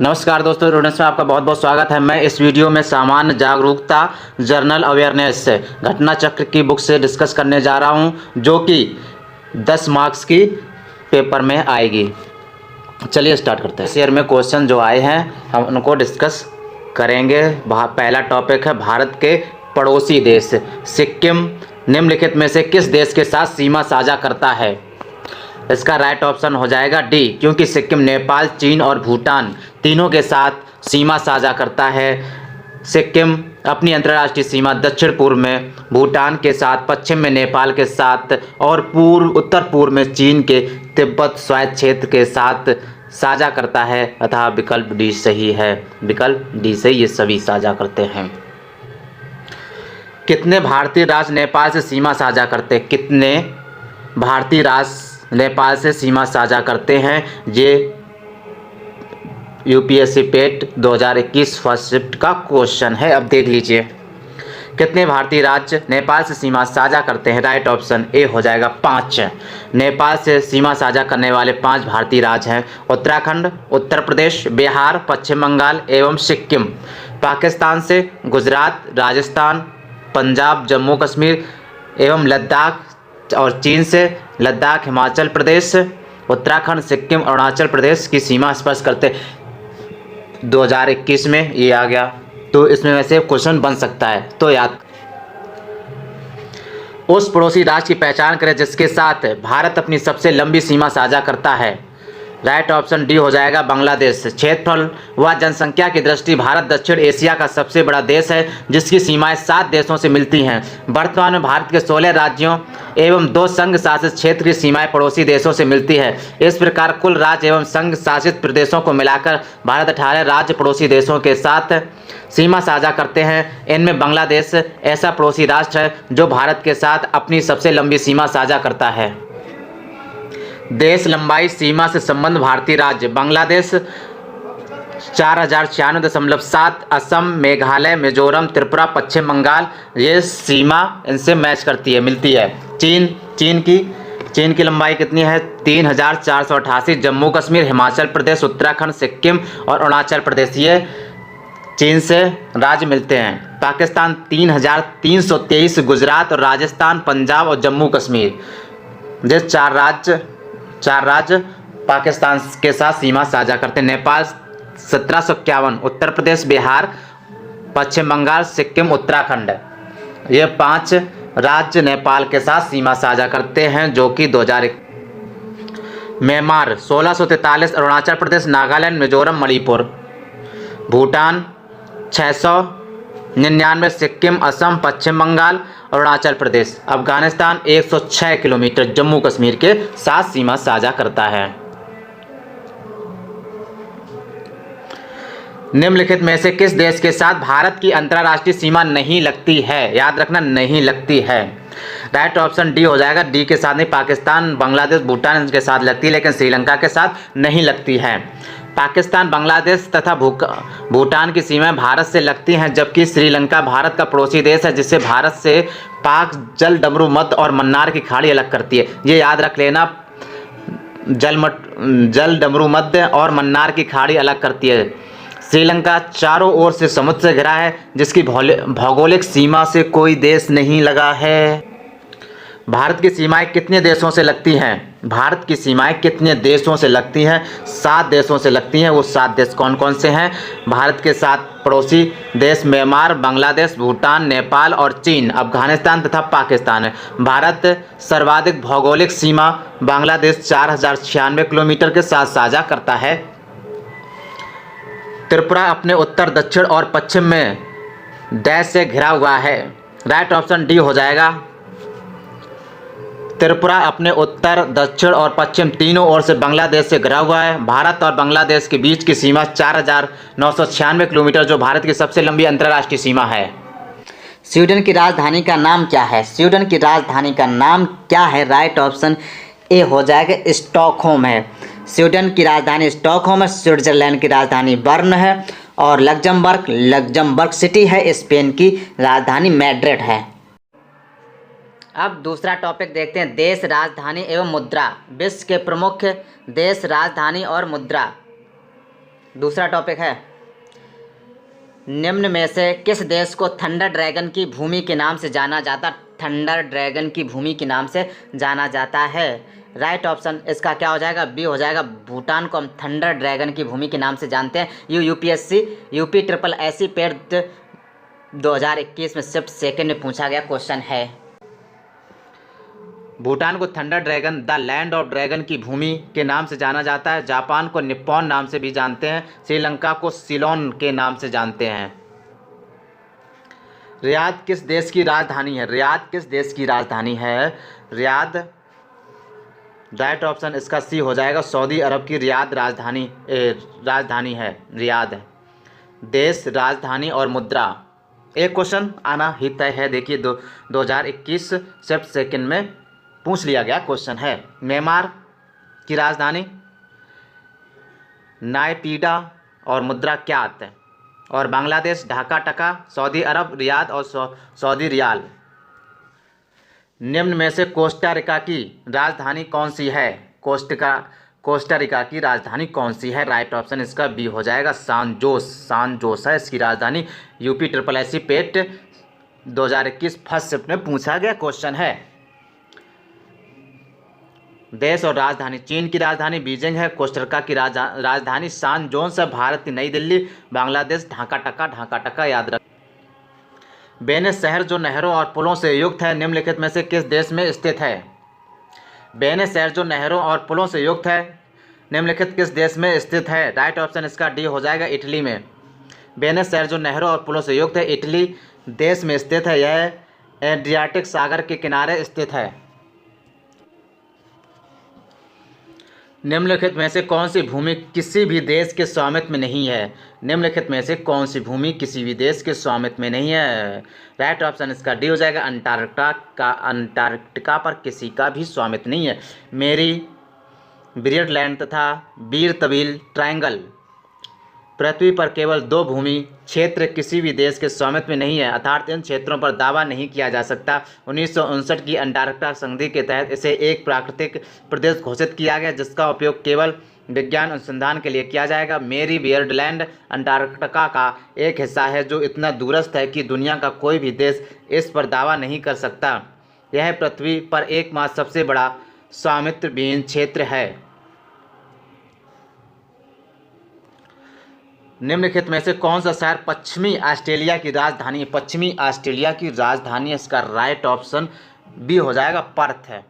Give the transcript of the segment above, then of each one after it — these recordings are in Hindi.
नमस्कार दोस्तों, स्टूडेंट्स में आपका बहुत बहुत स्वागत है। मैं इस वीडियो में सामान्य जागरूकता जर्नल अवेयरनेस घटना चक्र की बुक से डिस्कस करने जा रहा हूं, जो कि 10 मार्क्स की पेपर में आएगी। चलिए स्टार्ट करते हैं। इस ईयर में क्वेश्चन जो आए हैं हम उनको डिस्कस करेंगे। पहला टॉपिक है भारत के पड़ोसी देश सिक्किम निम्नलिखित में से किस देश के साथ सीमा साझा करता है? इसका राइट ऑप्शन हो जाएगा डी, क्योंकि सिक्किम नेपाल, चीन और भूटान तीनों के साथ सीमा साझा करता है। सिक्किम अपनी अंतर्राष्ट्रीय सीमा दक्षिण पूर्व में भूटान के साथ, पश्चिम में नेपाल के साथ और उत्तर पूर्व में चीन के तिब्बत स्वायत्त क्षेत्र के साथ साझा करता है, अतः विकल्प डी सही है। विकल्प डी से ये सभी साझा करते हैं। कितने भारतीय राज्य नेपाल से सीमा साझा करते हैं? कितने भारतीय राज्य नेपाल से सीमा साझा करते हैं? ये यूपीएससी पेट 2021 फर्स्ट शिफ्ट का क्वेश्चन है। अब देख लीजिए, कितने भारतीय राज्य नेपाल से सीमा साझा करते हैं? राइट ऑप्शन ए हो जाएगा 5। नेपाल से सीमा साझा करने वाले 5 भारतीय राज्य हैं उत्तराखंड, उत्तर प्रदेश, बिहार, पश्चिम बंगाल एवं सिक्किम। पाकिस्तान से गुजरात, राजस्थान, पंजाब, जम्मू कश्मीर एवं लद्दाख, और चीन से लद्दाख, हिमाचल प्रदेश, उत्तराखंड, सिक्किम, अरुणाचल प्रदेश की सीमा स्पर्श करते 2021 में ये आ गया। तो इसमें वैसे क्वेश्चन बन सकता है, तो याद। उस पड़ोसी राज्य की पहचान करें जिसके साथ भारत अपनी सबसे लंबी सीमा साझा करता है। राइट ऑप्शन डी हो जाएगा बांग्लादेश। क्षेत्रफल व जनसंख्या की दृष्टि भारत दक्षिण एशिया का सबसे बड़ा देश है, जिसकी सीमाएं 7 देशों से मिलती हैं। वर्तमान में भारत के 16 राज्यों एवं 2 संघ शासित क्षेत्र की सीमाएं पड़ोसी देशों से मिलती है। इस प्रकार कुल राज्य एवं संघ शासित प्रदेशों को मिलाकर भारत 18 राज्य पड़ोसी देशों के साथ सीमा साझा करते हैं। इनमें बांग्लादेश ऐसा पड़ोसी राष्ट्र है जो भारत के साथ अपनी सबसे लंबी सीमा साझा करता है। देश लंबाई सीमा से संबंध भारतीय राज्य बांग्लादेश 4096.7, असम, मेघालय, मिजोरम, त्रिपुरा, पश्चिम बंगाल, ये सीमा इनसे मैच करती है, मिलती है। चीन की लंबाई कितनी है? 3488। जम्मू कश्मीर, हिमाचल प्रदेश, उत्तराखंड, सिक्किम और अरुणाचल प्रदेश ये चीन से राज्य मिलते हैं। पाकिस्तान 3323। गुजरात और राजस्थान, पंजाब और जम्मू कश्मीर, ये चार राज्य पाकिस्तान के साथ सीमा साझा करते हैं। नेपाल 1751। उत्तर प्रदेश, बिहार, पश्चिम बंगाल, सिक्किम, उत्तराखंड, ये 5 राज्य नेपाल के साथ सीमा साझा करते हैं, जो कि 2001। म्यांमार 1643। अरुणाचल प्रदेश, नागालैंड, मिजोरम, मणिपुर। भूटान 699। सिक्किम, असम, पश्चिम बंगाल, अरुणाचल प्रदेश। अफगानिस्तान 106 किलोमीटर जम्मू कश्मीर के साथ सीमा साझा करता है। निम्नलिखित में से किस देश के साथ भारत की अंतर्राष्ट्रीय सीमा नहीं लगती है? याद रखना, नहीं लगती है। राइट ऑप्शन डी हो जाएगा। डी के साथ नहीं, पाकिस्तान, बांग्लादेश, भूटान इनके साथ लगती है, लेकिन श्रीलंका के साथ नहीं लगती है। पाकिस्तान, बांग्लादेश तथा भूटान की सीमाएं भारत से लगती हैं, जबकि श्रीलंका भारत का पड़ोसी देश है, जिससे भारत से पाक जल डमरू मध्य और मन्नार की खाड़ी अलग करती है। ये याद रख लेना, जल डमरू मध्य और मन्नार की खाड़ी अलग करती है। श्रीलंका चारों ओर से समुद्र से घिरा है, जिसकी भौगोलिक सीमा से कोई देश नहीं लगा है। भारत की सीमाएं कितने देशों से लगती हैं? भारत की सीमाएं कितने देशों से लगती हैं? 7 देशों से लगती हैं। वो 7 देश कौन कौन से हैं? भारत के 7 पड़ोसी देश म्यांमार, बांग्लादेश, भूटान, नेपाल और चीन, अफगानिस्तान तथा पाकिस्तान है। भारत सर्वाधिक भौगोलिक सीमा बांग्लादेश 4096 किलोमीटर के साथ साझा करता है। त्रिपुरा अपने उत्तर, दक्षिण और पश्चिम में डैश से घिरा हुआ है। राइट ऑप्शन डी हो जाएगा। त्रिपुरा अपने उत्तर, दक्षिण और पश्चिम तीनों ओर से बांग्लादेश से घिरा हुआ है। भारत और बांग्लादेश के बीच की सीमा 4996 किलोमीटर, जो भारत की सबसे लंबी अंतर्राष्ट्रीय सीमा है। स्वीडन की राजधानी का नाम क्या है? स्वीडन की राजधानी का नाम क्या है? राइट ऑप्शन ए हो जाएगा, स्टॉकहोम है। स्वीडन की राजधानी स्टॉकहोम है। स्विट्जरलैंड की राजधानी बर्न है और लग्जमबर्ग सिटी है। स्पेन की राजधानी मैड्रिड है। अब दूसरा टॉपिक देखते हैं, देश, राजधानी एवं मुद्रा। विश्व के प्रमुख देश, राजधानी और मुद्रा। दूसरा टॉपिक है, निम्न में से किस देश को थंडर ड्रैगन की भूमि के नाम से जाना जाता, थंडर ड्रैगन की भूमि के नाम से जाना जाता है? राइट ऑप्शन इसका क्या हो जाएगा? बी हो जाएगा। भूटान को हम थंडर ड्रैगन की भूमि के नाम से जानते हैं। UPSC UP triple SC paid 2021 में शिफ्ट सेकंड में पूछा गया क्वेश्चन है। भूटान को thunder dragon, the land of dragon की भूमि के नाम से जाना जाता है। जापान को निप्पॉन नाम से भी जानते हैं। श्रीलंका को सिलोन के नाम से जानते हैं। रियाद किस देश की राजधानी है? रियाद किस देश की राजधानी है? रियाद, राइट ऑप्शन इसका सी हो जाएगा। सऊदी अरब की रियाद राजधानी है रियाद। देश, राजधानी और मुद्रा, एक क्वेश्चन आना ही तय है। देखिए 2021 शिफ्ट सेकंड में पूछ लिया गया क्वेश्चन है। म्यांमार की राजधानी नायपीडा और मुद्रा क्या आते हैं? और बांग्लादेश ढाका टका, सऊदी अरब रियाद और सऊदी रियाल। निम्न में से कोस्टा रिका की राजधानी कौन सी है? कोस्टा रिका की राजधानी कौन सी है? राइट ऑप्शन इसका बी हो जाएगा। सान जोस है इसकी राजधानी। यूपी ट्रिपल एससी पेट 2021 फर्स्ट शिफ्ट में पूछा गया क्वेश्चन है। देश और राजधानी, चीन की राजधानी बीजिंग है। कोस्टारिका की राजधानी सान जोस है। भारत की नई दिल्ली। बांग्लादेश ढाका टका याद रख। वेनिस शहर जो नहरों और पुलों से युक्त है, निम्नलिखित में से किस देश में स्थित है? वेनिस शहर जो नहरों और पुलों से युक्त है, निम्नलिखित किस देश में स्थित है? राइट ऑप्शन इसका डी हो जाएगा। इटली में। वेनिस शहर जो नहरों और पुलों से युक्त है, इटली देश में स्थित है। यह एड्रियाटिक सागर के किनारे स्थित है। निम्नलिखित में से कौन सी भूमि किसी भी देश के स्वामित्व में नहीं है? निम्नलिखित में से कौन सी भूमि किसी भी देश के स्वामित्व में नहीं है? राइट ऑप्शन इसका डी हो जाएगा। अंटार्कटिका पर किसी का भी स्वामित्व नहीं है। मेरी बियर्डलैंड तथा बीर तबील ट्रायंगल, पृथ्वी पर केवल 2 भूमि क्षेत्र किसी भी देश के स्वामित्व में नहीं है, अर्थात इन क्षेत्रों पर दावा नहीं किया जा सकता। 1959 की अंटार्कटिका संधि के तहत इसे एक प्राकृतिक प्रदेश घोषित किया गया, जिसका उपयोग केवल विज्ञान अनुसंधान के लिए किया जाएगा। मेरी बियर्डलैंड अंटार्कटिका का एक हिस्सा है जो इतना दूरस्थ है कि दुनिया का कोई भी देश इस पर दावा नहीं कर सकता। यह पृथ्वी पर एकमात्र सबसे बड़ा स्वामित्व विहीन क्षेत्र है। निम्नलिखित में से कौन सा शहर पश्चिमी ऑस्ट्रेलिया की राजधानी है? पश्चिमी ऑस्ट्रेलिया की राजधानी, इसका राइट ऑप्शन बी हो जाएगा। पर्थ है।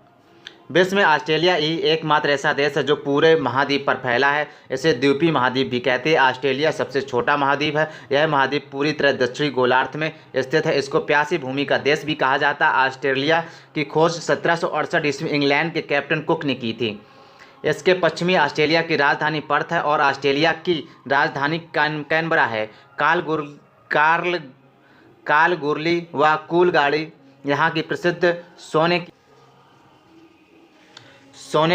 विश्व में ऑस्ट्रेलिया ही एकमात्र ऐसा देश है जो पूरे महाद्वीप पर फैला है। इसे द्वीपीय महाद्वीप भी कहते हैं। ऑस्ट्रेलिया सबसे छोटा महाद्वीप है। यह महाद्वीप पूरी तरह दक्षिणी गोलार्ध में स्थित है। इसको प्यासी भूमि का देश भी कहा जाता है। ऑस्ट्रेलिया की खोज 1768 ईस्वी इंग्लैंड के कैप्टन कुक ने की थी। इसके पश्चिमी ऑस्ट्रेलिया की राजधानी पर्थ है और ऑस्ट्रेलिया की राजधानी कैनबरा है। कालगुरली व कूलगाड़ी यहाँ की प्रसिद्ध सोने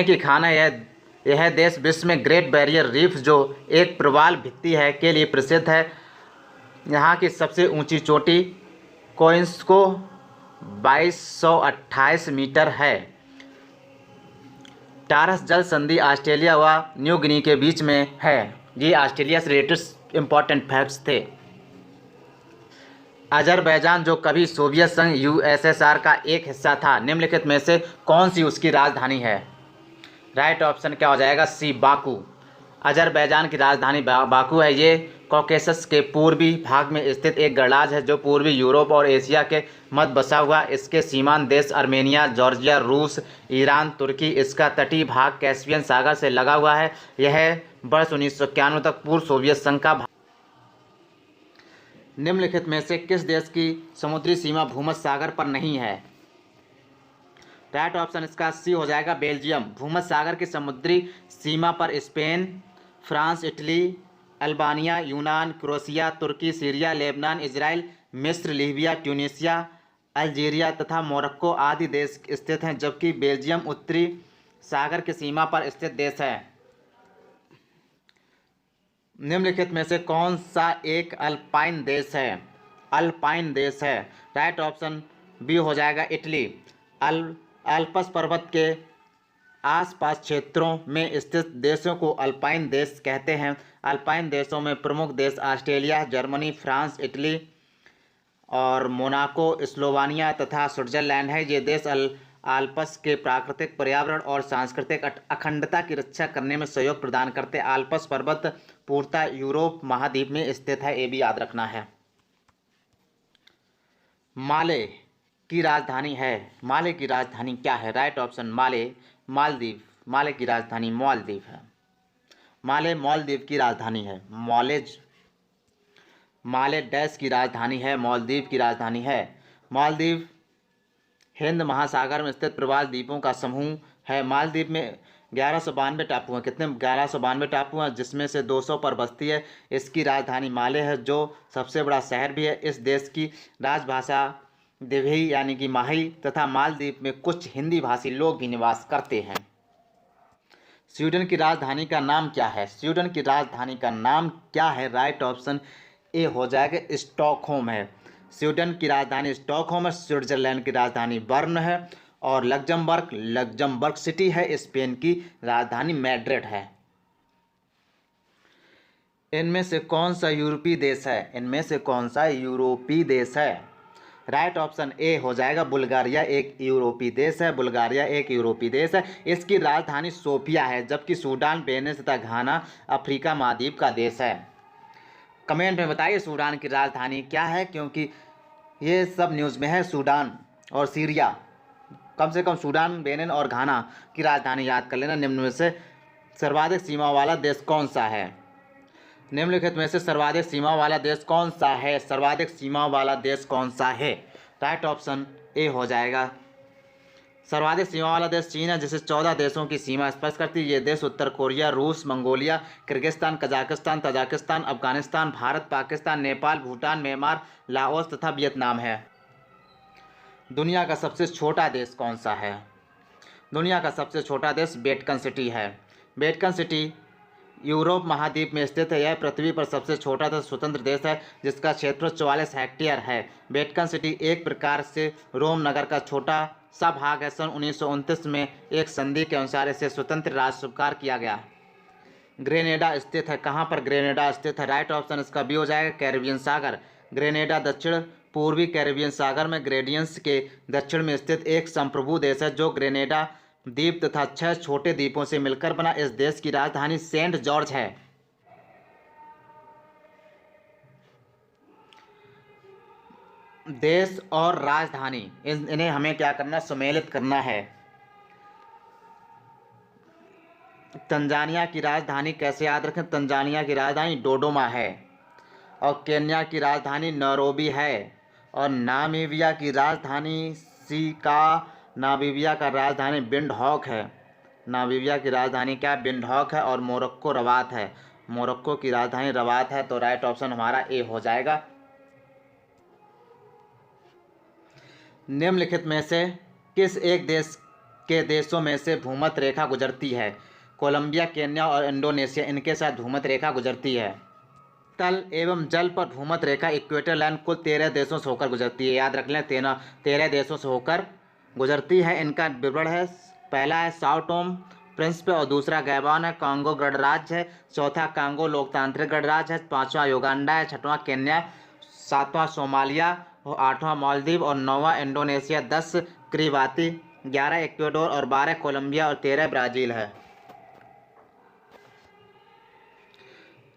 की खान है। यह देश विश्व में ग्रेट बैरियर रीफ, जो एक प्रवाल भित्ति है, के लिए प्रसिद्ध है। यहाँ की सबसे ऊंची चोटी कोइंस्को 2228 मीटर है। टारस जल संधि ऑस्ट्रेलिया व न्यू गिनी के बीच में है। ये ऑस्ट्रेलिया से रिलेटेड इंपॉर्टेंट फैक्ट्स थे। अजरबैजान जो कभी सोवियत संघ यूएसएसआर का एक हिस्सा था, निम्नलिखित में से कौन सी उसकी राजधानी है? राइट ऑप्शन क्या हो जाएगा? सी, बाकू। अजरबैजान की राजधानी बाकू है। ये कॉकेसस के पूर्वी भाग में स्थित एक गणराज्य है जो पूर्वी यूरोप और एशिया के मध्य बसा हुआ। इसके सीमांत देश आर्मेनिया, जॉर्जिया, रूस, ईरान, तुर्की। इसका तटीय भाग कैस्पियन सागर से लगा हुआ है। यह वर्ष 1991 तक पूर्व सोवियत संघ का भाग। निम्नलिखित में से किस देश की समुद्री सीमा भूमध्य सागर पर नहीं है? राइट ऑप्शन इसका सी हो जाएगा। बेल्जियम। भूमध्य सागर की समुद्री सीमा पर स्पेन, फ्रांस, इटली, अल्बानिया, यूनान, क्रोएशिया, तुर्की, सीरिया, लेबनान, इजराइल, मिस्र, लीबिया, ट्यूनीशिया, अल्जीरिया तथा मोरक्को आदि देश स्थित हैं, जबकि बेल्जियम उत्तरी सागर की सीमा पर स्थित देश है। निम्नलिखित में से कौन सा एक अल्पाइन देश है? अल्पाइन देश है। राइट ऑप्शन बी हो जाएगा। इटली। अल्पस पर्वत के आसपास क्षेत्रों में स्थित देशों को अल्पाइन देश कहते हैं। अल्पाइन देशों में प्रमुख देश ऑस्ट्रेलिया, जर्मनी, फ्रांस, इटली और मोनाको, स्लोवानिया तथा स्विट्जरलैंड है। ये देश आल्प्स के प्राकृतिक पर्यावरण और सांस्कृतिक अखंडता की रक्षा करने में सहयोग प्रदान करते हैं। आल्प्स पर्वत पूर्णतः यूरोप महाद्वीप में स्थित है, ये भी याद रखना है। माले की राजधानी है। माले की राजधानी क्या है? राइट ऑप्शन माले, मालदीव। माले की राजधानी मालदीव है। माले मालदीव की राजधानी है। माले डैश की राजधानी है, मालदीव की राजधानी है। मालदीव हिंद महासागर में स्थित प्रवाल द्वीपों का समूह है। मालदीव में 1192 टापू हैं। कितने? 1192 टापू हैं, जिसमें से 200 पर बस्ती है। इसकी राजधानी माले है, जो सबसे बड़ा शहर भी है। इस देश की राजभाषा दिवही यानी कि माही तथा मालदीव में कुछ हिंदी भाषी लोग भी निवास करते हैं। स्वीडन की राजधानी का नाम क्या है? स्वीडन की राजधानी का नाम क्या है? राइट ऑप्शन ए हो जाएगा स्टॉकहोम है। स्वीडन की राजधानी स्टॉकहोम है। स्विट्जरलैंड की राजधानी बर्न है। और लग्जमबर्ग सिटी है। स्पेन की राजधानी मैड्रिड है। इनमें से कौन सा यूरोपीय देश है? इनमें से कौन सा यूरोपीय देश है? राइट ऑप्शन ए हो जाएगा बुल्गारिया एक यूरोपीय देश है। बुल्गारिया एक यूरोपीय देश है। इसकी राजधानी सोफिया है, जबकि सूडान, बेनिन तथा घाना अफ्रीका महाद्वीप का देश है। कमेंट में बताइए सूडान की राजधानी क्या है, क्योंकि ये सब न्यूज़ में है। सूडान और सीरिया, कम से कम सूडान, बेनिन और घाना की राजधानी याद कर लेना। निम्न में से सर्वाधिक सीमा वाला देश कौन सा है? निम्नलिखित में से सर्वाधिक सीमा वाला देश कौन सा है? सर्वाधिक सीमा वाला देश कौन सा है? राइट ऑप्शन ए हो जाएगा। सर्वाधिक सीमा वाला देश चीन है, जिसे 14 देशों की सीमा स्पर्श करती है। ये देश उत्तर कोरिया, रूस, Mongolia, Kyrgyzstan, Kazakhstan, Tajikistan, Afghanistan, Bharat, Pakistan, Nepal, Bhutan, Myanmar, Laos तथा वियतनाम है। दुनिया का सबसे छोटा देश कौन सा है? दुनिया का सबसे छोटा देश वेटिकन सिटी है। वेटिकन सिटी यूरोप महाद्वीप में स्थित है। यह पृथ्वी पर सबसे छोटा तथा स्वतंत्र देश है, जिसका क्षेत्र 44 हेक्टेयर है। वेटिकन सिटी एक प्रकार से रोम नगर का छोटा सा भाग है। सन 1929 में एक संधि के अनुसार इसे स्वतंत्र राज्य स्वीकार किया गया। ग्रेनेडा स्थित है। कहाँ पर ग्रेनेडा स्थित है? राइट ऑप्शन इसका बी हो जाएगा कैरिबियन सागर। ग्रेनेडा दक्षिण पूर्वी कैरिबियन सागर में ग्रेडियंस के दक्षिण में स्थित एक संप्रभु देश है, जो ग्रेनेडा द्वीप तथा 6 छोटे द्वीपों से मिलकर बना। इस देश की राजधानी सेंट जॉर्ज है। देश और राजधानी इन्हें हमें क्या करना? सम्मिलित करना है। तंजानिया की राजधानी कैसे याद रखें? तंजानिया की राजधानी डोडोमा है। और केन्या की राजधानी नैरोबी है। और नामीबिया की राजधानी नामीबिया का राजधानी विंडहॉक है। नामीबिया की राजधानी क्या? विंडहॉक है। और मोरक्को रबात है। मोरक्को की राजधानी रबात है। तो राइट ऑप्शन हमारा ए हो जाएगा। निम्नलिखित में से किस एक देश के देशों में से भूमध्य रेखा गुजरती है? कोलंबिया, केन्या और इंडोनेशिया, इनके साथ भूमध्य रेखा गुजरती है। तल एवं जल पर भूमध्य रेखा इक्वेटर लाइन कुल 13 देशों से होकर गुजरती है। याद रख लें, 13 देशों से होकर गुजरती है। इनका विवरण है। पहला है साओ टोम प्रिंसिपे और दूसरा गैबॉन है। कांगो गणराज्य है। चौथा कांगो लोकतांत्रिक गणराज्य है। 5वां युगांडा है। 6वां केन्या, 7वां सोमालिया, 8वां मालदीव और 9वां इंडोनेशिया, 10 किरिबाती, 11 इक्वाडोर और 12 कोलंबिया और 13 ब्राज़ील है।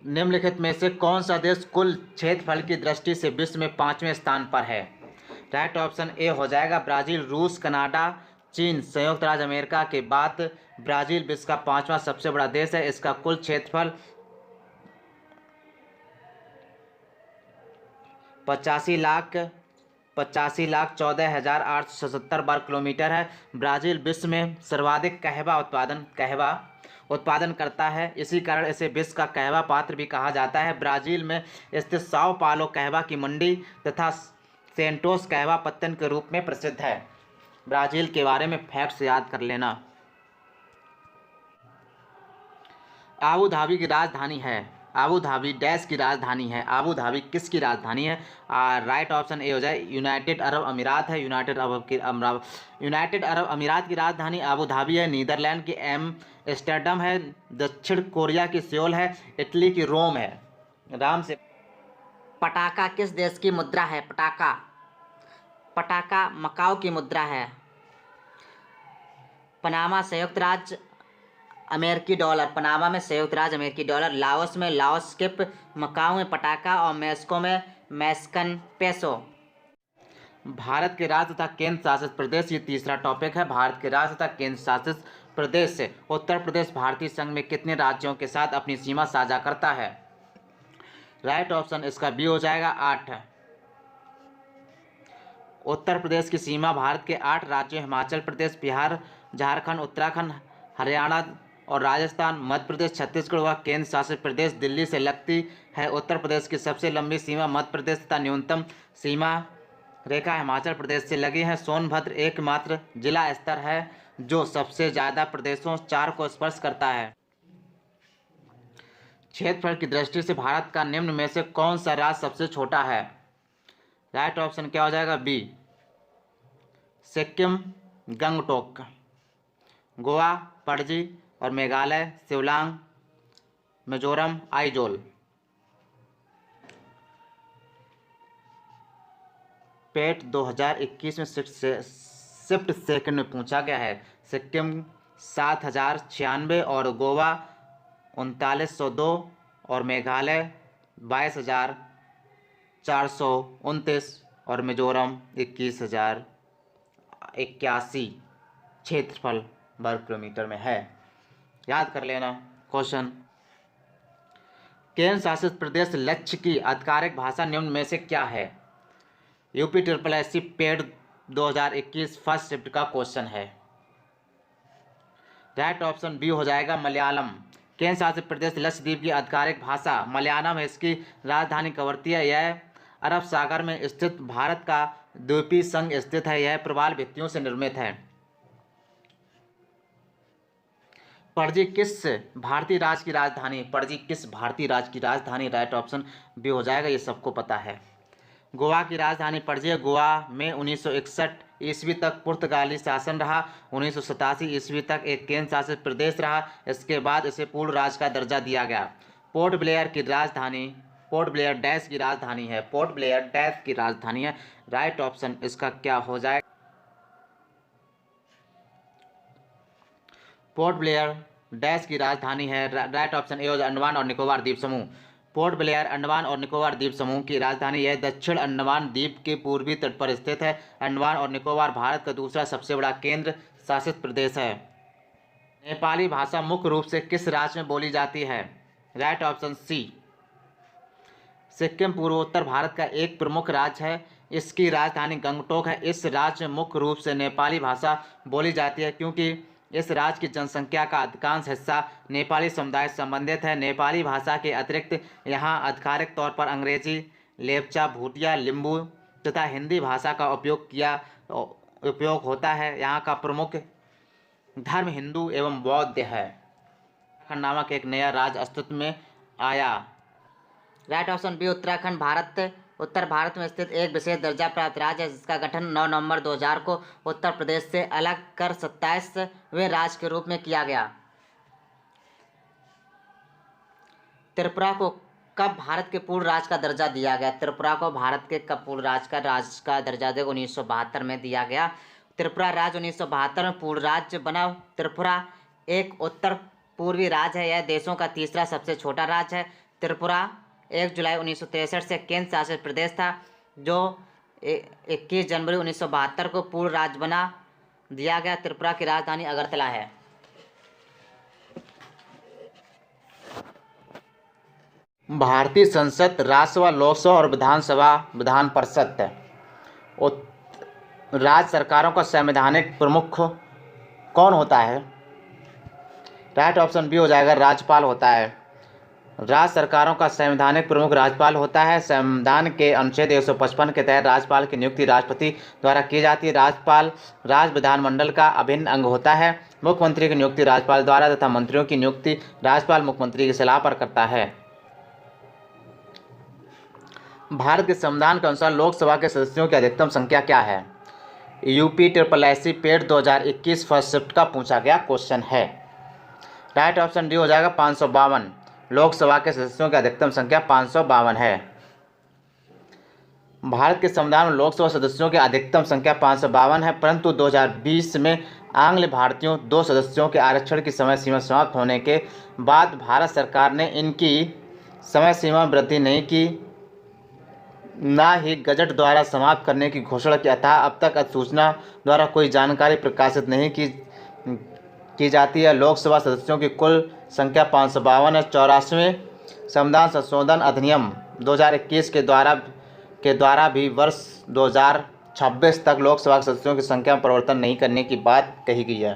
निम्नलिखित में से कौन सा देश कुल क्षेत्रफल की दृष्टि से विश्व में 5वें स्थान पर है? राइट ऑप्शन ए हो जाएगा ब्राज़ील। रूस, कनाडा, चीन, संयुक्त राज्य अमेरिका के बाद ब्राज़ील विश्व का 5वां सबसे बड़ा देश है। इसका कुल क्षेत्रफल 85,14,877 वर्ग किलोमीटर है। ब्राज़ील विश्व में सर्वाधिक कहवा उत्पादन करता है। इसी कारण इसे विश्व का कहवा पात्र भी कहा जाता है। ब्राज़ील में स्थित साओ पालो कहवा की मंडी तथा सेंटोस कहवा पत्तन के रूप में प्रसिद्ध है। ब्राज़ील के बारे में फैक्ट्स याद कर लेना। आबू धाबी की राजधानी है। आबू धाबी डैश की राजधानी है? आबू धाबी किसकी राजधानी है? राइट ऑप्शन ए हो जाए यूनाइटेड अरब अमीरात है। यूनाइटेड अरब अमीरात की राजधानी आबू धाबी है। नीदरलैंड की एम्स्टर्डम है। दक्षिण कोरिया की सियोल है। इटली की रोम है। आराम से। पटाका किस देश की मुद्रा है? पटाका पटाका मकाओ की मुद्रा है। पनामा संयुक्त राज्य अमेरिकी डॉलर, पनामा में संयुक्त राज्य अमेरिकी डॉलर। लाओस में लाओस स्किप, मकाओ में पटाका और मेक्सिको में मैक्सिकन पेसो। भारत के राज्य तथा केंद्र शासित प्रदेश, ये तीसरा टॉपिक है। भारत के राज्य तथा केंद्र शासित प्रदेश से उत्तर प्रदेश भारतीय संघ में कितने राज्यों के साथ अपनी सीमा साझा करता है? राइट ऑप्शन इसका बी हो जाएगा 8 है। उत्तर प्रदेश की सीमा भारत के 8 राज्यों हिमाचल प्रदेश, बिहार, झारखंड, उत्तराखंड, हरियाणा और राजस्थान, मध्य प्रदेश, छत्तीसगढ़ व केंद्र शासित प्रदेश दिल्ली से लगती है। उत्तर प्रदेश की सबसे लंबी सीमा मध्य प्रदेश तथा न्यूनतम सीमा रेखा हिमाचल प्रदेश से लगी है। सोनभद्र एकमात्र जिला स्तर है जो सबसे ज़्यादा प्रदेशों 4 को स्पर्श करता है। क्षेत्रफल की दृष्टि से भारत का निम्न में से कौन सा राज्य सबसे छोटा है? राइट ऑप्शन क्या हो जाएगा? बी, सिक्किम, गंगटोक, गोवा, पणजी और मेघालय, शिवलांग, मिजोरम, आइजोल। पेट 2021 में शिफ्ट सेकंड में पूछा गया है। सिक्किम 7096 और गोवा 3902 और मेघालय 22429 और मिजोरम 21081 क्षेत्रफल वर्ग किलोमीटर में है। याद कर लेना क्वेश्चन। केंद्र शासित प्रदेश लक्ष्य की आधिकारिक भाषा निम्न में से क्या है? UPSSC पेड 2021 फर्स्ट शिफ्ट का क्वेश्चन है। राइट ऑप्शन बी हो जाएगा मलयालम। केंद्र शासित प्रदेश लक्षद्वीप की आधिकारिक भाषा मलयालम है। इसकी राजधानी कवरत्ती है। यह अरब सागर में स्थित भारत का द्वीपीय संघ स्थित है। यह प्रवाल भित्तियों से निर्मित है। पणजी किस भारतीय राज्य की राजधानी? पणजी किस भारतीय राज्य की राजधानी? राइट ऑप्शन बी हो जाएगा, ये सबको पता है। गोवा की राजधानी पणजी है। गोवा में 1961 ईस्वी तक पुर्तगाली शासन रहा। 1987 ईस्वी तक एक केंद्र शासित प्रदेश रहा। इसके बाद इसे पूर्ण राज्य का दर्जा दिया गया। पोर्ट ब्लेयर की राजधानी, पोर्ट ब्लेयर डैश की राजधानी है। पोर्ट ब्लेयर डैश की राजधानी है। राइट ऑप्शन इसका क्या हो जाएगा? पोर्ट ब्लेयर डैश की राजधानी है। राइट ऑप्शन ए हो जाए अंडमान और निकोबार द्वीप समूह। पोर्ट ब्लेयर अंडमान और निकोबार द्वीप समूह की राजधानी यह दक्षिण अंडमान द्वीप के पूर्वी तट पर स्थित है। अंडमान और निकोबार भारत का दूसरा सबसे बड़ा केंद्र शासित प्रदेश है। नेपाली भाषा मुख्य रूप से किस राज्य में बोली जाती है? राइट ऑप्शन सी, सिक्किम पूर्वोत्तर भारत का एक प्रमुख राज्य है। इसकी राजधानी गंगटोक है। इस राज्य में मुख्य रूप से नेपाली भाषा बोली जाती है क्योंकि इस राज्य की जनसंख्या का अधिकांश हिस्सा नेपाली समुदाय से संबंधित है। नेपाली भाषा के अतिरिक्त यहाँ आधिकारिक तौर पर अंग्रेजी, लेप्चा, भूटिया, लिम्बू तथा हिंदी भाषा का उपयोग होता है। यहाँ का प्रमुख धर्म हिंदू एवं बौद्ध है। उत्तराखंड नामक एक नया राज्य अस्तित्व में आया। Right option B, Uttarakhand Bharat उत्तर भारत में स्थित एक विशेष दर्जा प्राप्त राज्य है जिसका गठन 9 नवंबर 2000 को उत्तर प्रदेश से अलग कर 27वें राज्य के रूप में किया गया। त्रिपुरा को कब भारत के पूर्ण राज्य का दर्जा दिया गया? त्रिपुरा को भारत के कब पूर्ण राज्य का दर्जा 1972 में दिया गया। त्रिपुरा राज्य 1972 में पूर्ण राज्य बना। त्रिपुरा एक उत्तर पूर्वी राज्य है। यह देशों का तीसरा सबसे छोटा राज्य है। त्रिपुरा 1 जुलाई 1963 से केंद्र शासित प्रदेश था जो 21 जनवरी 1972 को पूर्ण राज्य बना दिया गया। त्रिपुरा की राजधानी अगरतला है। भारतीय संसद, राज्यसभा, लोकसभा और विधानसभा विधान परिषद राज्य सरकारों का संवैधानिक प्रमुख कौन होता है? राइट ऑप्शन बी हो जाएगा, राज्यपाल होता है। राज्य सरकारों का संवैधानिक प्रमुख राज्यपाल होता है। संविधान के अनुच्छेद 155 के तहत राज्यपाल की नियुक्ति राष्ट्रपति द्वारा की जाती है। राज्यपाल राज्य विधानमंडल का अभिन्न अंग होता है। मुख्यमंत्री की नियुक्ति राज्यपाल द्वारा तथा मंत्रियों की नियुक्ति राज्यपाल मुख्यमंत्री की सलाह पर करता है। भारत के संविधान के अनुसार लोकसभा के सदस्यों की अधिकतम संख्या क्या है? UPSSC पेड 2021 फर्स्ट शिफ्ट का पूछा गया क्वेश्चन है। राइट ऑप्शन डी हो जाएगा 552। लोकसभा के सदस्यों की अधिकतम संख्या 552 है। भारत के संविधान में लोकसभा सदस्यों की अधिकतम संख्या 552 है, परंतु 2020 में आंग्ल भारतीयों 2 सदस्यों के आरक्षण की समय सीमा समाप्त होने के बाद भारत सरकार ने इनकी समय सीमा में वृद्धि नहीं की, ना ही गजट द्वारा समाप्त करने की घोषणा की। अतः अब तक अधिसूचना द्वारा कोई जानकारी प्रकाशित नहीं की जाती है। लोकसभा सदस्यों की कुल संख्या 552 है। 84वें संविधान संशोधन अधिनियम 2021 के द्वारा भी वर्ष 2026 तक लोकसभा सदस्यों की संख्या में परिवर्तन नहीं करने की बात कही गई है।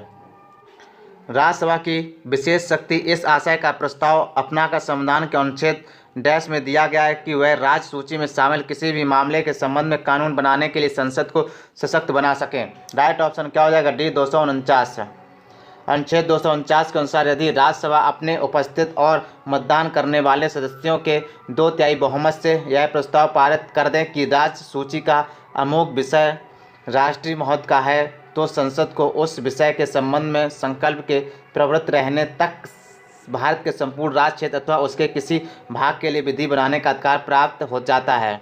राज्यसभा की विशेष शक्ति इस आशय का प्रस्ताव अपनाकर संविधान के अनुच्छेद डैश में दिया गया है कि वह राज्य सूची में शामिल किसी भी मामले के संबंध में कानून बनाने के लिए संसद को सशक्त बना सकें। राइट ऑप्शन क्या हो जाएगा? डी 249। अनुच्छेद 249 के अनुसार यदि राज्यसभा अपने उपस्थित और मतदान करने वाले सदस्यों के 2/3 बहुमत से यह प्रस्ताव पारित कर दें कि राज्य सूची का अमुक विषय राष्ट्रीय महत्व का है, तो संसद को उस विषय के संबंध में संकल्प के प्रवृत्त रहने तक भारत के संपूर्ण राज्य क्षेत्र अथवा उसके किसी भाग के लिए विधि बनाने का अधिकार प्राप्त हो जाता है।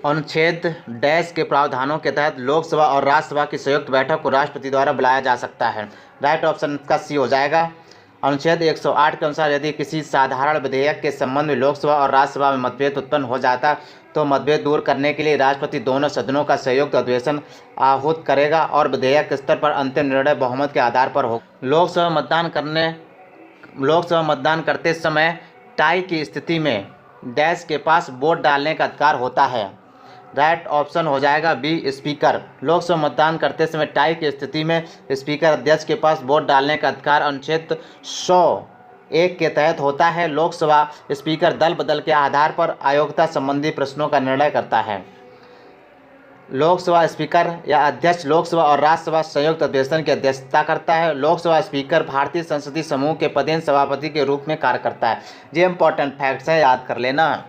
अनुच्छेद डैश के प्रावधानों के तहत लोकसभा और राज्यसभा की संयुक्त बैठक को राष्ट्रपति द्वारा बुलाया जा सकता है। राइट ऑप्शन का सी हो जाएगा। अनुच्छेद 108 के अनुसार यदि किसी साधारण विधेयक के संबंध में लोकसभा और राज्यसभा में मतभेद उत्पन्न हो जाता तो मतभेद दूर करने के लिए राष्ट्रपति दोनों सदनों का संयुक्त अधिवेशन आहूत करेगा और विधेयक स्तर पर अंतिम निर्णय बहुमत के आधार पर हो। लोकसभा मतदान करते समय टाई की स्थिति में डैश के पास वोट डालने का अधिकार होता है। राइट ऑप्शन हो जाएगा बी स्पीकर। लोकसभा मतदान करते समय टाई की स्थिति में स्पीकर अध्यक्ष के पास वोट डालने का अधिकार अनुच्छेद 101 के तहत होता है। लोकसभा स्पीकर दल बदल के आधार पर अयोग्यता संबंधी प्रश्नों का निर्णय करता है। लोकसभा स्पीकर या अध्यक्ष लोकसभा और राज्यसभा संयुक्त अधिवेशन की अध्यक्षता करता है। लोकसभा स्पीकर भारतीय संसदीय समूह के पदेन सभापति के रूप में कार्य करता है। ये इंपॉर्टेंट फैक्ट्स हैं, याद कर लेना।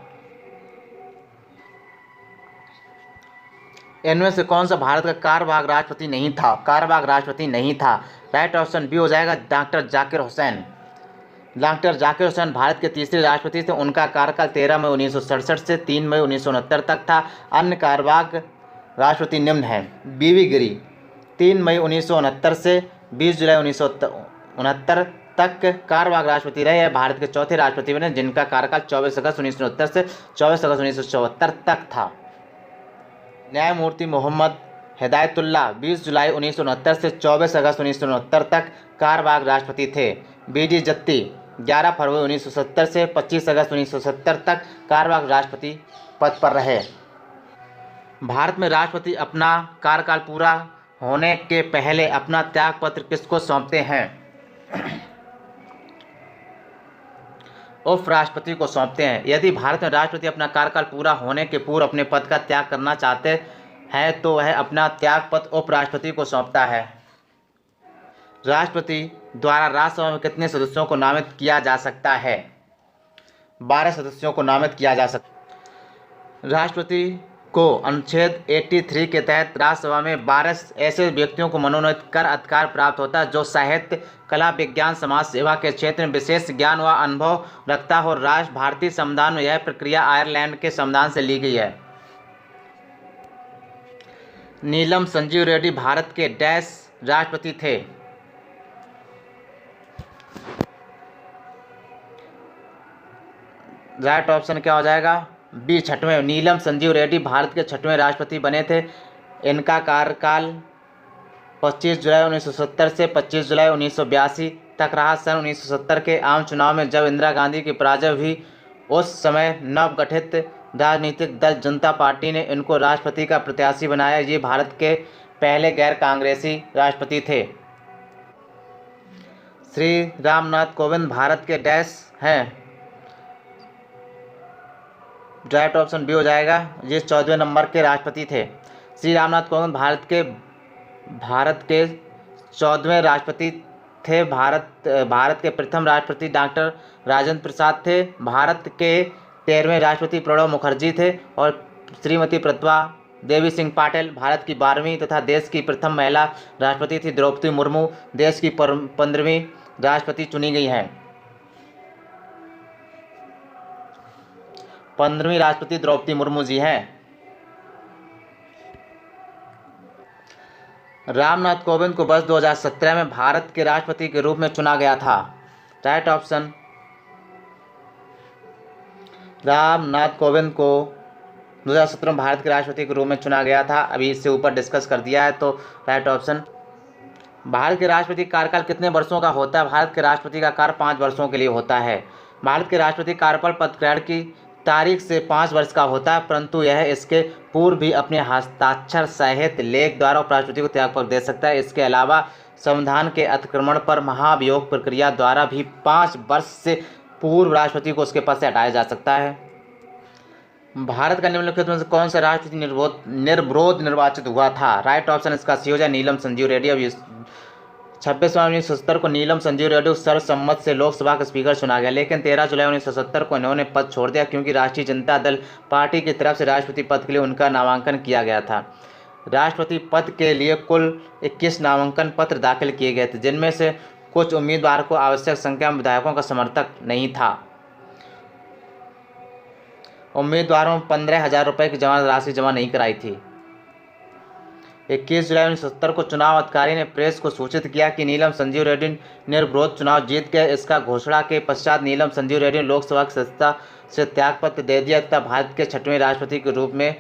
इनमें से कौन सा भारत का कार्यवाहक राष्ट्रपति नहीं था? कार्यवाहक राष्ट्रपति नहीं था। राइट ऑप्शन बी हो जाएगा डॉक्टर जाकिर हुसैन। डॉक्टर जाकिर हुसैन भारत के तीसरे राष्ट्रपति थे। उनका कार्यकाल 13 मई 1967 से 3 मई 1969 तक था। अन्य कार्यवाहक राष्ट्रपति निम्न हैं। बीवी गिरी 3 मई 1969 से 20 जुलाई 1969 तक कार्यवाहक राष्ट्रपति रहे हैं। भारत के चौथे राष्ट्रपति बने जिनका कार्यकाल 24 अगस्त 1969 से 24 अगस्त 1974 तक था। न्यायमूर्ति मोहम्मद हिदायतुल्लाह 20 जुलाई 1969 से 24 अगस्त 1969 तक कार्यवाहक राष्ट्रपति थे। बीडी जत्ती 11 फरवरी 1970 से 25 अगस्त 1970 तक कार्यवाहक राष्ट्रपति पद पर रहे। भारत में राष्ट्रपति अपना कार्यकाल पूरा होने के पहले अपना त्यागपत्र किसको सौंपते हैं? उपराष्ट्रपति को सौंपते हैं। यदि भारत में राष्ट्रपति अपना कार्यकाल पूरा होने के पूर्व अपने पद का त्याग करना चाहते हैं तो वह अपना त्यागपत्र उपराष्ट्रपति को सौंपता है। राष्ट्रपति द्वारा राज्यसभा में कितने सदस्यों को नामित किया जा सकता है? 12 सदस्यों को नामित किया जा सकता। राष्ट्रपति को अनुच्छेद 83 के तहत राज्यसभा में 12 ऐसे व्यक्तियों को मनोनीत कर अधिकार प्राप्त होता है जो साहित्य, कला, विज्ञान, समाज सेवा के क्षेत्र में विशेष ज्ञान व अनुभव रखता हो। भारतीय संविधान में यह प्रक्रिया आयरलैंड के संविधान से ली गई है। नीलम संजीव रेड्डी भारत के डैश राष्ट्रपति थे? राइट ऑप्शन क्या हो जाएगा? बी 6वें। नीलम संजीव रेड्डी भारत के 6वें राष्ट्रपति बने थे। इनका कार्यकाल 25 जुलाई 1970 से 25 जुलाई 1982 तक रहा। सन 1970 के आम चुनाव में जब इंदिरा गांधी की पराजय हुई उस समय नवगठित राजनीतिक दल जनता पार्टी ने इनको राष्ट्रपति का प्रत्याशी बनाया। ये भारत के पहले गैर कांग्रेसी राष्ट्रपति थे। श्री रामनाथ कोविंद भारत के डैश हैं? राइट ऑप्शन बी हो जाएगा। ये 14वें नंबर के राष्ट्रपति थे। श्री रामनाथ कोविंद भारत के 14वें राष्ट्रपति थे। भारत के प्रथम राष्ट्रपति डॉक्टर राजेंद्र प्रसाद थे। भारत के 13वें राष्ट्रपति प्रणब मुखर्जी थे और श्रीमती प्रतिभा देवी सिंह पाटिल भारत की 12वीं तथा देश की प्रथम महिला राष्ट्रपति थी। द्रौपदी मुर्मू देश की 15वीं राष्ट्रपति चुनी गई हैं। 15वीं राष्ट्रपति द्रौपदी मुर्मू जी हैं। रामनाथ कोविंद को वर्ष 2017 में भारत के राष्ट्रपति के रूप में चुना गया था। राइट ऑप्शन, रामनाथ कोविंद को 2017 में भारत के राष्ट्रपति के रूप में चुना गया था। अभी इससे ऊपर डिस्कस कर दिया है, तो राइट ऑप्शन। भारत के राष्ट्रपति का कार्यकाल कितने वर्षों का होता है? भारत के राष्ट्रपति का कार्य 5 वर्षों के लिए होता है। भारत के राष्ट्रपति कार्यकाल पद ग्रहण की तारीख से 5 वर्ष का होता है, परंतु यह इसके पूर्व भी अपने हस्ताक्षर सहित लेख द्वारा उपराष्ट्रपति को त्यागपत्र दे सकता है। इसके अलावा संविधान के अतिक्रमण पर महाभियोग प्रक्रिया द्वारा भी 5 वर्ष से पूर्व राष्ट्रपति को उसके पद से हटाया जा सकता है। भारत का निम्नलिखित में से कौन सा राष्ट्रपति निर्विरोध निर्वाचित हुआ था? राइट ऑप्शन इसका सी हो जाए नीलम संजीव रेड्डी। अभी 26 मार्च 1970 को नीलम संजीव रेड्डी सर्वसम्मत से लोकसभा का स्पीकर चुना गया, लेकिन 13 जुलाई 1970 को इन्होंने पद छोड़ दिया क्योंकि राष्ट्रीय जनता दल पार्टी की तरफ से राष्ट्रपति पद के लिए उनका नामांकन किया गया था। राष्ट्रपति पद के लिए कुल 21 नामांकन पत्र दाखिल किए गए थे, जिनमें से कुछ उम्मीदवारों को आवश्यक संख्या में विधायकों का समर्थक नहीं था। उम्मीदवारों 15,000 रुपये की जमा राशि जमा नहीं कराई थी। 21 जुलाई 1970 को चुनाव अधिकारी ने प्रेस को सूचित किया कि नीलम संजीव रेड्डी निर्विरोध चुनाव जीत गए। इसका घोषणा के पश्चात नीलम संजीव रेड्डी ने लोकसभा की सदस्यता से त्यागपत्र दे दिया तथा भारत के 6वें राष्ट्रपति के रूप में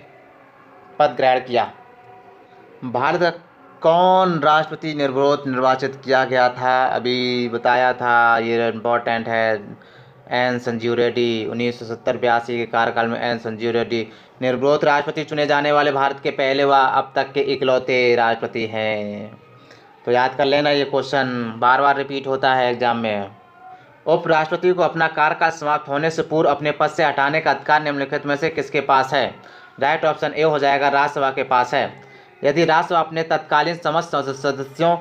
पद ग्रहण किया। भारत का कौन राष्ट्रपति निर्विरोध निर्वाचित किया गया था? अभी बताया था, ये इम्पोर्टेंट है। एन संजीव रेड्डी 1970-82 के कार्यकाल में एन संजीव रेड्डी निर्विरोध राष्ट्रपति चुने जाने वाले भारत के पहले व अब तक के इकलौते राष्ट्रपति हैं। तो याद कर लेना, ये क्वेश्चन बार बार रिपीट होता है एग्जाम में। उपराष्ट्रपति को अपना कार्यकाल समाप्त होने से पूर्व अपने पद से हटाने का अधिकार निम्नलिखित में से किसके पास है? राइट ऑप्शन ए हो जाएगा, राज्यसभा के पास है। यदि राज्यसभा अपने तत्कालीन समस्त सदस्यों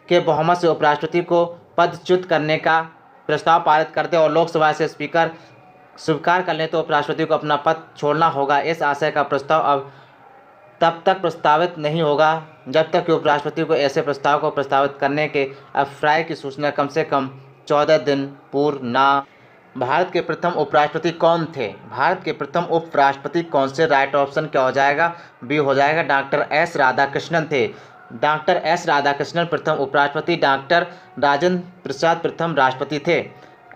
के बहुमत से उपराष्ट्रपति को पदच्युत करने का प्रस्ताव पारित करते और लोकसभा से स्पीकर स्वीकार कर लें तो उपराष्ट्रपति को अपना पद छोड़ना होगा। इस आशय का प्रस्ताव अब तब तक प्रस्तावित नहीं होगा जब तक कि उपराष्ट्रपति को ऐसे प्रस्ताव को प्रस्तावित करने के अभिप्राय की सूचना कम से कम 14 दिन पूर्व ना। भारत के प्रथम उपराष्ट्रपति कौन थे? भारत के प्रथम उपराष्ट्रपति कौन से? राइट ऑप्शन क्या हो जाएगा? बी हो जाएगा, डॉक्टर एस राधाकृष्णन थे। डॉक्टर एस राधाकृष्णन प्रथम उपराष्ट्रपति, डॉक्टर राजेंद्र प्रसाद प्रथम राष्ट्रपति थे।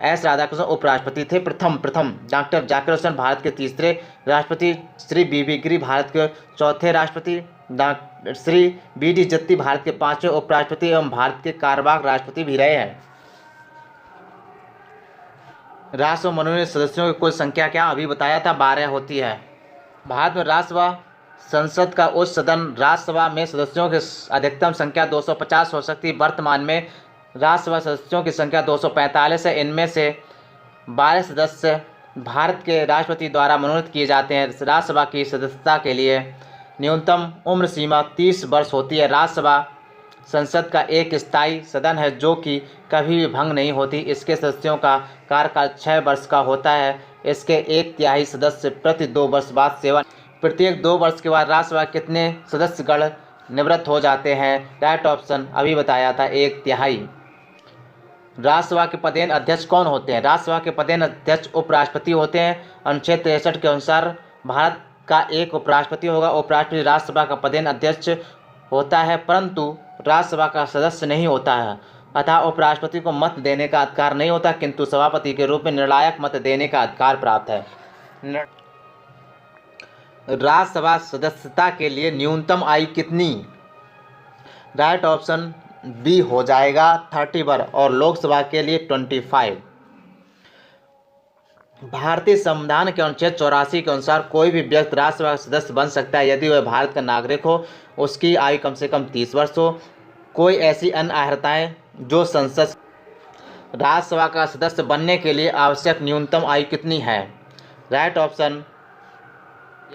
एस राधाकृष्णन उपराष्ट्रपति थे प्रथम। डॉक्टर जाकिर हुसैन भारत के 3रे राष्ट्रपति, श्री बी गिरी भारत के 4थे राष्ट्रपति, डॉक्टर श्री बी जत्ती भारत के 5वें उपराष्ट्रपति एवं भारत के कार्यवाहक राष्ट्रपति भी रहे हैं। राज्यसभा मनोनीत सदस्यों की कुल संख्या क्या? अभी बताया था 12 होती है। भारत में राज्यसभा संसद का उच्च सदन राज्यसभा में सदस्यों की अधिकतम संख्या 250 हो सकती है। वर्तमान में राज्यसभा सदस्यों की संख्या 245 है। इनमें से 12 सदस्य भारत के राष्ट्रपति द्वारा मनोनीत किए जाते हैं। राज्यसभा की सदस्यता के लिए न्यूनतम उम्र सीमा 30 वर्ष होती है। राज्यसभा संसद का एक स्थायी सदन है जो कि कभी भी भंग नहीं होती। इसके सदस्यों का कार्यकाल 6 वर्ष का होता है। इसके 1/3 सदस्य प्रति 2 वर्ष बाद सेवा। प्रत्येक 2 वर्ष के बाद राज्यसभा कितने सदस्यगण निवृत्त हो जाते हैं? राइट ऑप्शन अभी बताया था, 1/3। राज्यसभा के पदेन अध्यक्ष कौन होते हैं? राज्यसभा के पदेन अध्यक्ष उपराष्ट्रपति होते हैं। अनुच्छेद 63 के अनुसार भारत का एक उपराष्ट्रपति होगा। उपराष्ट्रपति राज्यसभा का पदेन अध्यक्ष होता है, परंतु राज्यसभा का सदस्य नहीं होता है। अतः उपराष्ट्रपति को मत देने का अधिकार नहीं होता, किंतु सभापति के रूप में निर्णायक मत देने का अधिकार प्राप्त है। राज्यसभा सदस्यता के लिए न्यूनतम आयु कितनी? राइट ऑप्शन बी हो जाएगा, 30 वर्ष, और लोकसभा के लिए 25। भारतीय संविधान के अनुच्छेद 84 के अनुसार कोई भी व्यक्ति राज्यसभा का सदस्य बन सकता है यदि वह भारत का नागरिक हो, उसकी आयु कम से कम 30 वर्ष हो। कोई ऐसी अन्य अर्हताएं जो संसद राज्यसभा का सदस्य बनने के लिए आवश्यक न्यूनतम आयु कितनी है? राइट ऑप्शन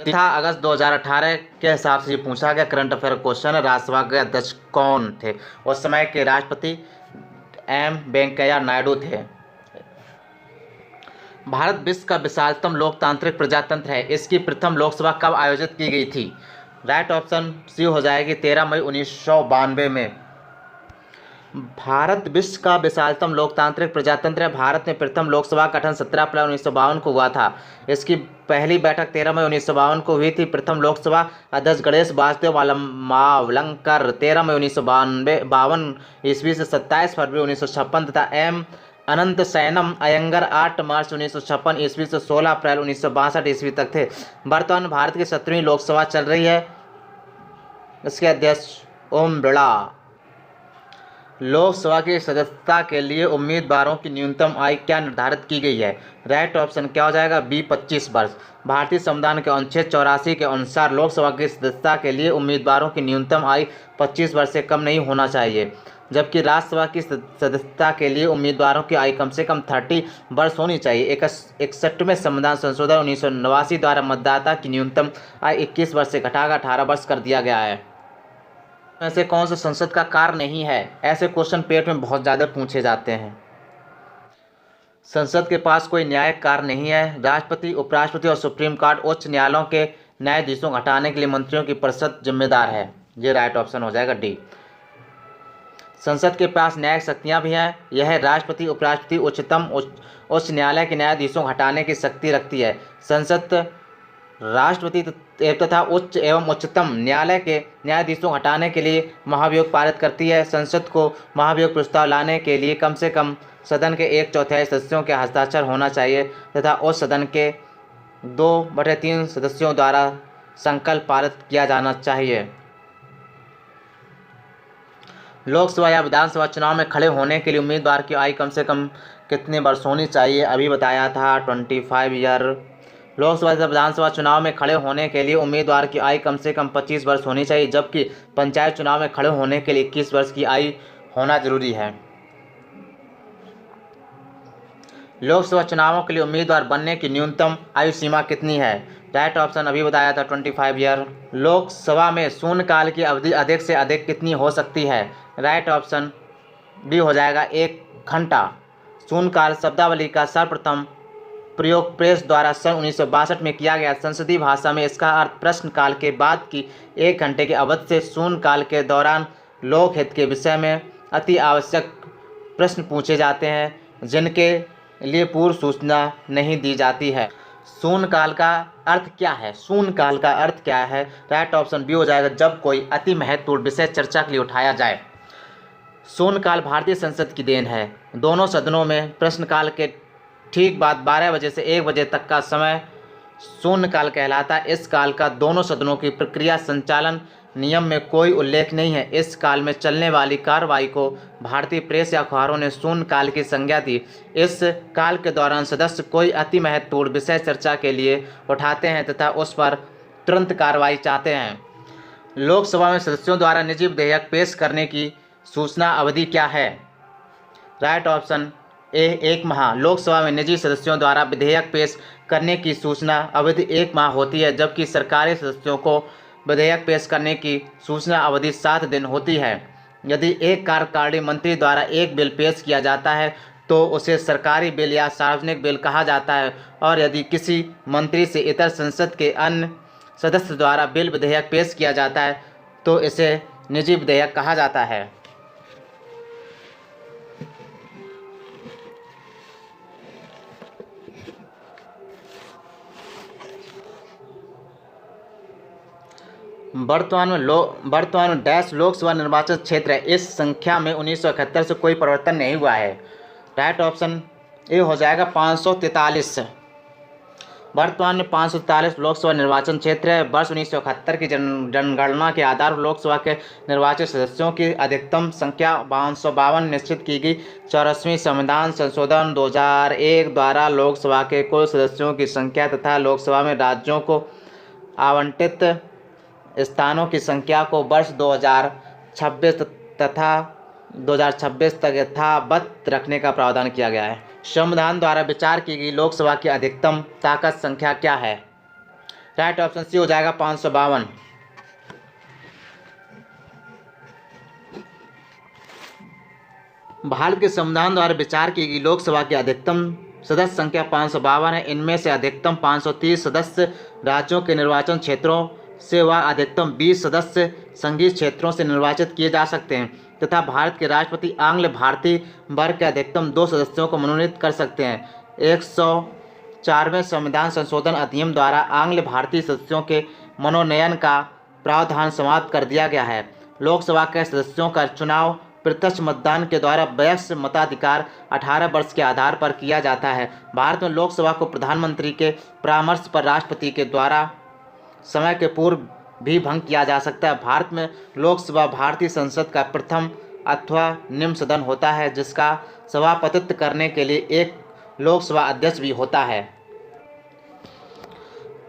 था अगस्त 2018 के हिसाब से ये पूछा गया करंट अफेयर क्वेश्चन है। राज्यसभा के अध्यक्ष कौन थे? उस समय के राष्ट्रपति एम वेंकैया नायडू थे। भारत विश्व का विशालतम लोकतांत्रिक प्रजातंत्र है। इसकी प्रथम लोकसभा कब आयोजित की गई थी? राइट ऑप्शन सी हो जाएगी 13 मई 1992 में। भारत विश्व का विशालतम लोकतांत्रिक प्रजातंत्र है। भारत में प्रथम लोकसभा का गठन 17 अप्रैल 1952 को हुआ था। इसकी पहली बैठक 13 मई 1952 को हुई थी। प्रथम लोकसभा अध्यक्ष गणेश वासुदेव मावलंकर 13 मई 1952 ईस्वी से 27 फरवरी 1956 तथा एम अनंत सैनम अयंगर 8 मार्च 1956 ईस्वी से 16 अप्रैल 1962 ईस्वी तक थे। वर्तमान भारत की 17वीं लोकसभा चल रही है। इसके अध्यक्ष ओम बिरला। लोकसभा की सदस्यता के लिए उम्मीदवारों की न्यूनतम आयु क्या निर्धारित की गई है? राइट ऑप्शन क्या हो जाएगा? बी 25 वर्ष। भारतीय संविधान के अनुच्छेद 84 के अनुसार लोकसभा की सदस्यता के लिए उम्मीदवारों की न्यूनतम आयु 25 वर्ष से कम नहीं होना चाहिए, जबकि राज्यसभा की सदस्यता के लिए उम्मीदवारों की आयु कम से कम 30 वर्ष होनी चाहिए। 61वें संविधान संशोधन 1989 द्वारा मतदाता की न्यूनतम आयु 21 वर्ष से घटाकर 18 वर्ष कर दिया गया है। ऐसे कौन सा संसद का कार्य नहीं है? ऐसे क्वेश्चन पेट में बहुत ज़्यादा पूछे जाते हैं। संसद के पास कोई न्यायिक कार्य नहीं है। राष्ट्रपति, उपराष्ट्रपति और सुप्रीम कोर्ट उच्च न्यायालयों के न्यायाधीशों को हटाने के लिए मंत्रियों की परिषद जिम्मेदार है। ये राइट ऑप्शन हो जाएगा डी। संसद के पास न्यायिक शक्तियाँ भी हैं। यह राष्ट्रपति, उपराष्ट्रपति, उच्च न्यायालय के न्यायाधीशों को हटाने की शक्ति रखती है। संसद राष्ट्रपति तथा उच्च एवं उच्चतम न्यायालय के न्यायाधीशों को हटाने के लिए महाभियोग पारित करती है। संसद को महाभियोग प्रस्ताव लाने के लिए कम से कम सदन के 1/4 सदस्यों के हस्ताक्षर होना चाहिए तथा उस सदन के 2/3 सदस्यों द्वारा संकल्प पारित किया जाना चाहिए। लोकसभा या विधानसभा चुनाव में खड़े होने के लिए उम्मीदवार की आयु कम से कम कितने वर्ष होनी चाहिए? अभी बताया था 25 ईयर। लोकसभा या विधानसभा चुनाव में खड़े होने के लिए उम्मीदवार की आयु कम से कम 25 वर्ष होनी चाहिए, जबकि पंचायत चुनाव में खड़े होने के लिए 21 वर्ष की आयु होना जरूरी है। लोकसभा चुनावों के लिए उम्मीदवार बनने की न्यूनतम आयु सीमा कितनी है? राइट ऑप्शन अभी बताया था 25 ईयर। लोकसभा में शून्यकाल की अवधि अधिक से अधिक कितनी हो सकती है? राइट ऑप्शन बी हो जाएगा 1 घंटा। शून्यकाल शब्दावली का सर्वप्रथम प्रयोग प्रेस द्वारा सन 1962 में किया गया। संसदीय भाषा में इसका अर्थ प्रश्नकाल के बाद की 1 घंटे की अवधि से शून्यकाल के दौरान लोकहित के विषय में अति आवश्यक प्रश्न पूछे जाते हैं जिनके लिए पूर्व सूचना नहीं दी जाती है। शून्यकाल का अर्थ क्या है? शून्यकाल का अर्थ क्या है? राइट ऑप्शन बी हो जाएगा जब कोई अति महत्वपूर्ण विषय चर्चा के लिए उठाया जाए। शून्यकाल भारतीय संसद की देन है। दोनों सदनों में प्रश्नकाल के ठीक बाद 12 बजे से 1 बजे तक का समय शून्यकाल कहलाता है। इस काल का दोनों सदनों की प्रक्रिया संचालन नियम में कोई उल्लेख नहीं है। इस काल में चलने वाली कार्रवाई को भारतीय प्रेस या अखबारों ने शून्यकाल की संज्ञा दी। इस काल के दौरान सदस्य कोई अति महत्वपूर्ण विषय चर्चा के लिए उठाते हैं तथा उस पर तुरंत कार्रवाई चाहते हैं। लोकसभा में सदस्यों द्वारा निजी विधेयक पेश करने की सूचना अवधि क्या है? राइट ऑप्शन ए 1 माह। लोकसभा में निजी सदस्यों द्वारा विधेयक पेश करने की सूचना अवधि 1 माह होती है, जबकि सरकारी सदस्यों को विधेयक पेश करने की सूचना अवधि 7 दिन होती है। यदि एक कार्यकारिणी मंत्री द्वारा एक बिल पेश किया जाता है तो उसे सरकारी बिल या सार्वजनिक बिल कहा जाता है, और यदि किसी मंत्री से इतर संसद के अन्य सदस्य द्वारा बिल विधेयक पेश किया जाता है तो इसे निजी विधेयक कहा जाता है। वर्तमान में डैश लोकसभा निर्वाचन क्षेत्र है। इस संख्या में 1971 से कोई परिवर्तन नहीं हुआ है। राइट ऑप्शन ए हो जाएगा 543। वर्तमान में 543 लोकसभा निर्वाचन क्षेत्र है। वर्ष 1971 की जनगणना के आधार पर लोकसभा के निर्वाचित सदस्यों की अधिकतम संख्या 552 निश्चित की गई। 84वें संविधान संशोधन 2001 द्वारा लोकसभा के कुल सदस्यों की संख्या तथा लोकसभा में राज्यों को आवंटित स्थानों की संख्या को वर्ष 2026 तक यथावत रखने का प्रावधान किया गया है। संविधान द्वारा विचार की गई लोकसभा की अधिकतम ताकत संख्या क्या है? राइट ऑप्शन सी हो जाएगा 552। भारत के संविधान द्वारा विचार की गई लोकसभा की अधिकतम सदस्य संख्या 552 है। इनमें से अधिकतम 530 सदस्य राज्यों के निर्वाचन क्षेत्रों से व अधिकतम 20 सदस्य संघीय क्षेत्रों से निर्वाचित किए जा सकते हैं तथा भारत के राष्ट्रपति आंग्ल भारतीय वर्ग के अधिकतम 2 सदस्यों को मनोनीत कर सकते हैं। 104वें संविधान संशोधन अधिनियम द्वारा आंग्ल भारतीय सदस्यों के मनोनयन का प्रावधान समाप्त कर दिया गया है। लोकसभा के सदस्यों का चुनाव प्रत्यक्ष मतदान के द्वारा वयस्क मताधिकार 18 वर्ष के आधार पर किया जाता है। भारत में लोकसभा को प्रधानमंत्री के परामर्श पर राष्ट्रपति के द्वारा समय के पूर्व भी भंग किया जा सकता है। भारत में लोकसभा भारतीय संसद का प्रथम अथवा निम्न सदन होता है जिसका सभापतित्व करने के लिए एक लोकसभा अध्यक्ष भी होता है।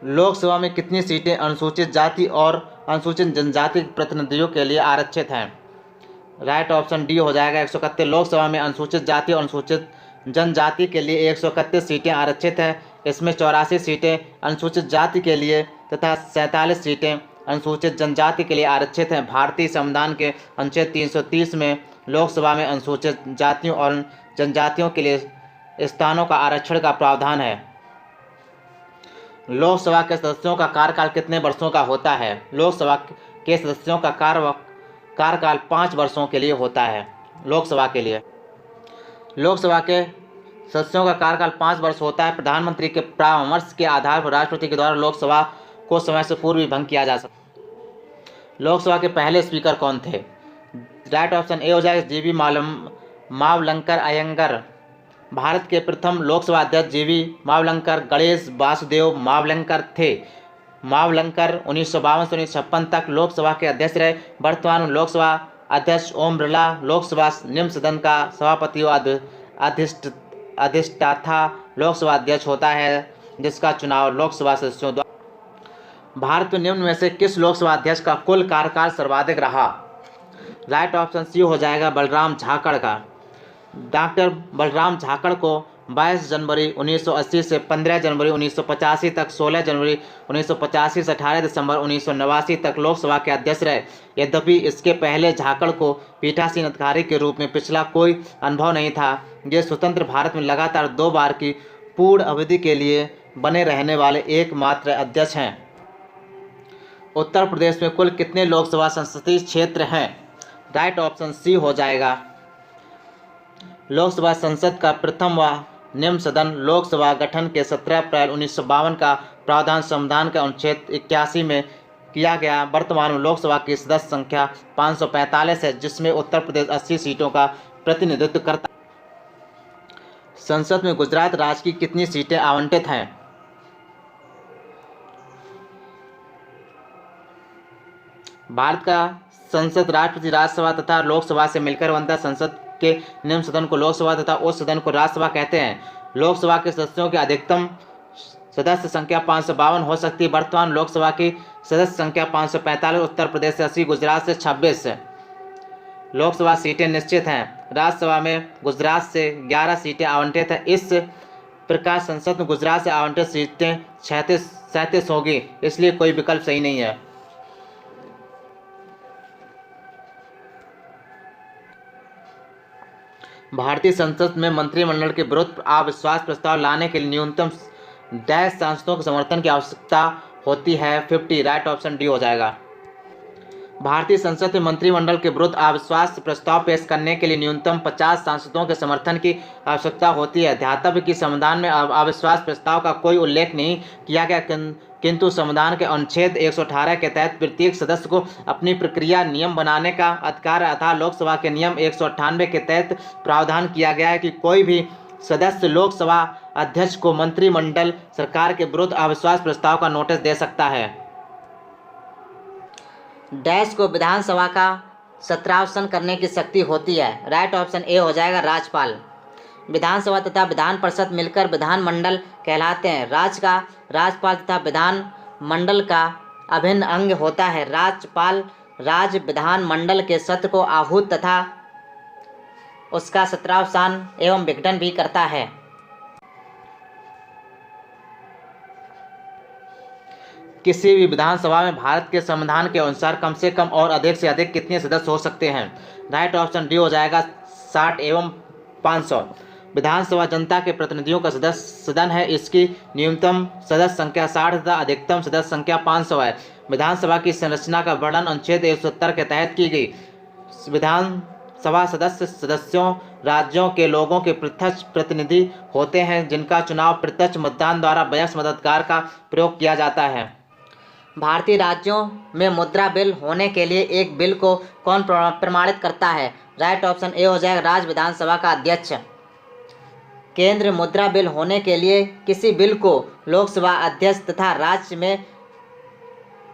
लोकसभा में कितनी सीटें अनुसूचित जाति और अनुसूचित जनजाति प्रतिनिधियों के लिए आरक्षित हैं? राइट ऑप्शन डी हो जाएगा 131। लोकसभा में अनुसूचित जाति और अनुसूचित जनजाति के लिए 131 सीटें आरक्षित हैं। इसमें 84 सीटें अनुसूचित जाति के लिए तथा 47 सीटें अनुसूचित जनजाति के लिए आरक्षित हैं। भारतीय संविधान के अनुच्छेद 330 में लोकसभा में अनुसूचित जातियों और जनजातियों के लिए स्थानों का आरक्षण का प्रावधान है। लोकसभा के सदस्यों का कार्यकाल कितने वर्षों का होता है? लोकसभा के सदस्यों का कार्यकाल 5 वर्षों के लिए होता है। लोकसभा के लिए लोकसभा के सदस्यों का कार्यकाल 5 वर्ष होता है। प्रधानमंत्री के परामर्श के आधार पर राष्ट्रपति के द्वारा लोकसभा को समय से पूर्व भी भंग किया जा सकता है। लोकसभा के पहले स्पीकर कौन थे? राइट ऑप्शन ए हो जाएगा जीवी मावलंकर अयंगर। भारत के प्रथम लोकसभा अध्यक्ष जीवी मावलंकर गणेश वासुदेव मावलंकर थे। मावलंकर 1952 से 1956 तक लोकसभा के अध्यक्ष रहे। वर्तमान में लोकसभा अध्यक्ष ओम बिरला लोकसभा निम्न सदन का सभापति व अधिष्ठाता लोकसभा अध्यक्ष होता है जिसका चुनाव लोकसभा सदस्यों द्वारा। भारत में निम्न में से किस लोकसभा अध्यक्ष का कुल कार्यकाल सर्वाधिक रहा? राइट ऑप्शन सी हो जाएगा बलराम झाकड़ का। डॉक्टर बलराम झाकड़ को 22 जनवरी 1980 से 15 जनवरी 1985 तक, 16 जनवरी 1985 से 18 दिसंबर 1989 तक लोकसभा के अध्यक्ष रहे। यद्यपि इसके पहले झाकड़ को पीठासीन अधिकारी के रूप में पिछला कोई अनुभव नहीं था। ये स्वतंत्र भारत में लगातार 2 बार की पूर्ण अवधि के लिए बने रहने वाले एकमात्र अध्यक्ष हैं। उत्तर प्रदेश में कुल कितने लोकसभा संसदीय क्षेत्र हैं? राइट ऑप्शन सी हो जाएगा। लोकसभा संसद का प्रथम व निम्न सदन लोकसभा गठन के 17 अप्रैल 1952 का प्रावधान संविधान के अनुच्छेद 81 में किया गया। वर्तमान में लोकसभा की सदस्य संख्या 545 है जिसमें उत्तर प्रदेश 80 सीटों का प्रतिनिधित्व करता है। संसद में गुजरात राज्य की कितनी सीटें आवंटित हैं? भारत का संसद राष्ट्रपति राज्यसभा तथा लोकसभा से मिलकर बनता है। संसद के निम्न सदन को लोकसभा तथा उच्च सदन को राज्यसभा कहते हैं। लोकसभा के सदस्यों की अधिकतम सदस्य संख्या 552 हो सकती है। वर्तमान लोकसभा की सदस्य संख्या 545, उत्तर प्रदेश से 80, गुजरात से 26 लोकसभा सीटें निश्चित हैं। राज्यसभा में गुजरात से 11 सीटें आवंटित हैं। इस प्रकार संसद में गुजरात से आवंटित सीटें 37 होगी, इसलिए कोई विकल्प सही नहीं है। भारतीय संसद में मंत्रिमंडल के विरुद्ध अविश्वास प्रस्ताव लाने के लिए न्यूनतम डैश सांसदों के समर्थन की आवश्यकता होती है? 50। राइट ऑप्शन डी हो जाएगा। भारतीय संसद में मंत्रिमंडल के विरुद्ध अविश्वास प्रस्ताव पेश करने के लिए न्यूनतम 50 सांसदों के समर्थन की आवश्यकता होती है। ध्यातव्य कि संविधान में अविश्वास प्रस्ताव का कोई उल्लेख नहीं किया गया, किंतु संविधान के अनुच्छेद 118 के तहत प्रत्येक सदस्य को अपनी प्रक्रिया नियम बनाने का अधिकार है तथा लोकसभा के नियम 198 के तहत प्रावधान किया गया है कि कोई भी सदस्य लोकसभा अध्यक्ष को मंत्रिमंडल सरकार के विरुद्ध अविश्वास प्रस्ताव का नोटिस दे सकता है। डैश को विधानसभा का सत्रावसान करने की शक्ति होती है? राइट ऑप्शन ए हो जाएगा राज्यपाल। विधानसभा तथा विधान परिषद मिलकर विधानमंडल कहलाते हैं। राज्यपाल तथा विधानमंडल का अभिन्न अंग होता है। राज्यपाल राज्य विधानमंडल के सत्र को आहूत तथा उसका सत्रावसान एवं विघटन भी करता है। किसी भी विधानसभा में भारत के संविधान के अनुसार कम से कम और अधिक से अधिक कितने सदस्य हो सकते हैं? राइट ऑप्शन डी हो जाएगा 60 एवं 500। विधानसभा जनता के प्रतिनिधियों का सदस्य सदन है। इसकी न्यूनतम सदस्य संख्या 60 तथा अधिकतम सदस्य संख्या 500 है। विधानसभा की संरचना का वर्णन अनुच्छेद 170 के तहत की गई। विधानसभा सदस्यों राज्यों के लोगों के प्रत्यक्ष प्रतिनिधि होते हैं, जिनका चुनाव प्रत्यक्ष मतदान द्वारा वयस्क मताधिकार का प्रयोग किया जाता है। भारतीय राज्यों में मुद्रा बिल होने के लिए एक बिल को कौन प्रमाणित करता है? राइट ऑप्शन ए हो जाएगा राज्य विधानसभा का अध्यक्ष। केंद्र मुद्रा बिल होने के लिए किसी बिल को लोकसभा अध्यक्ष तथा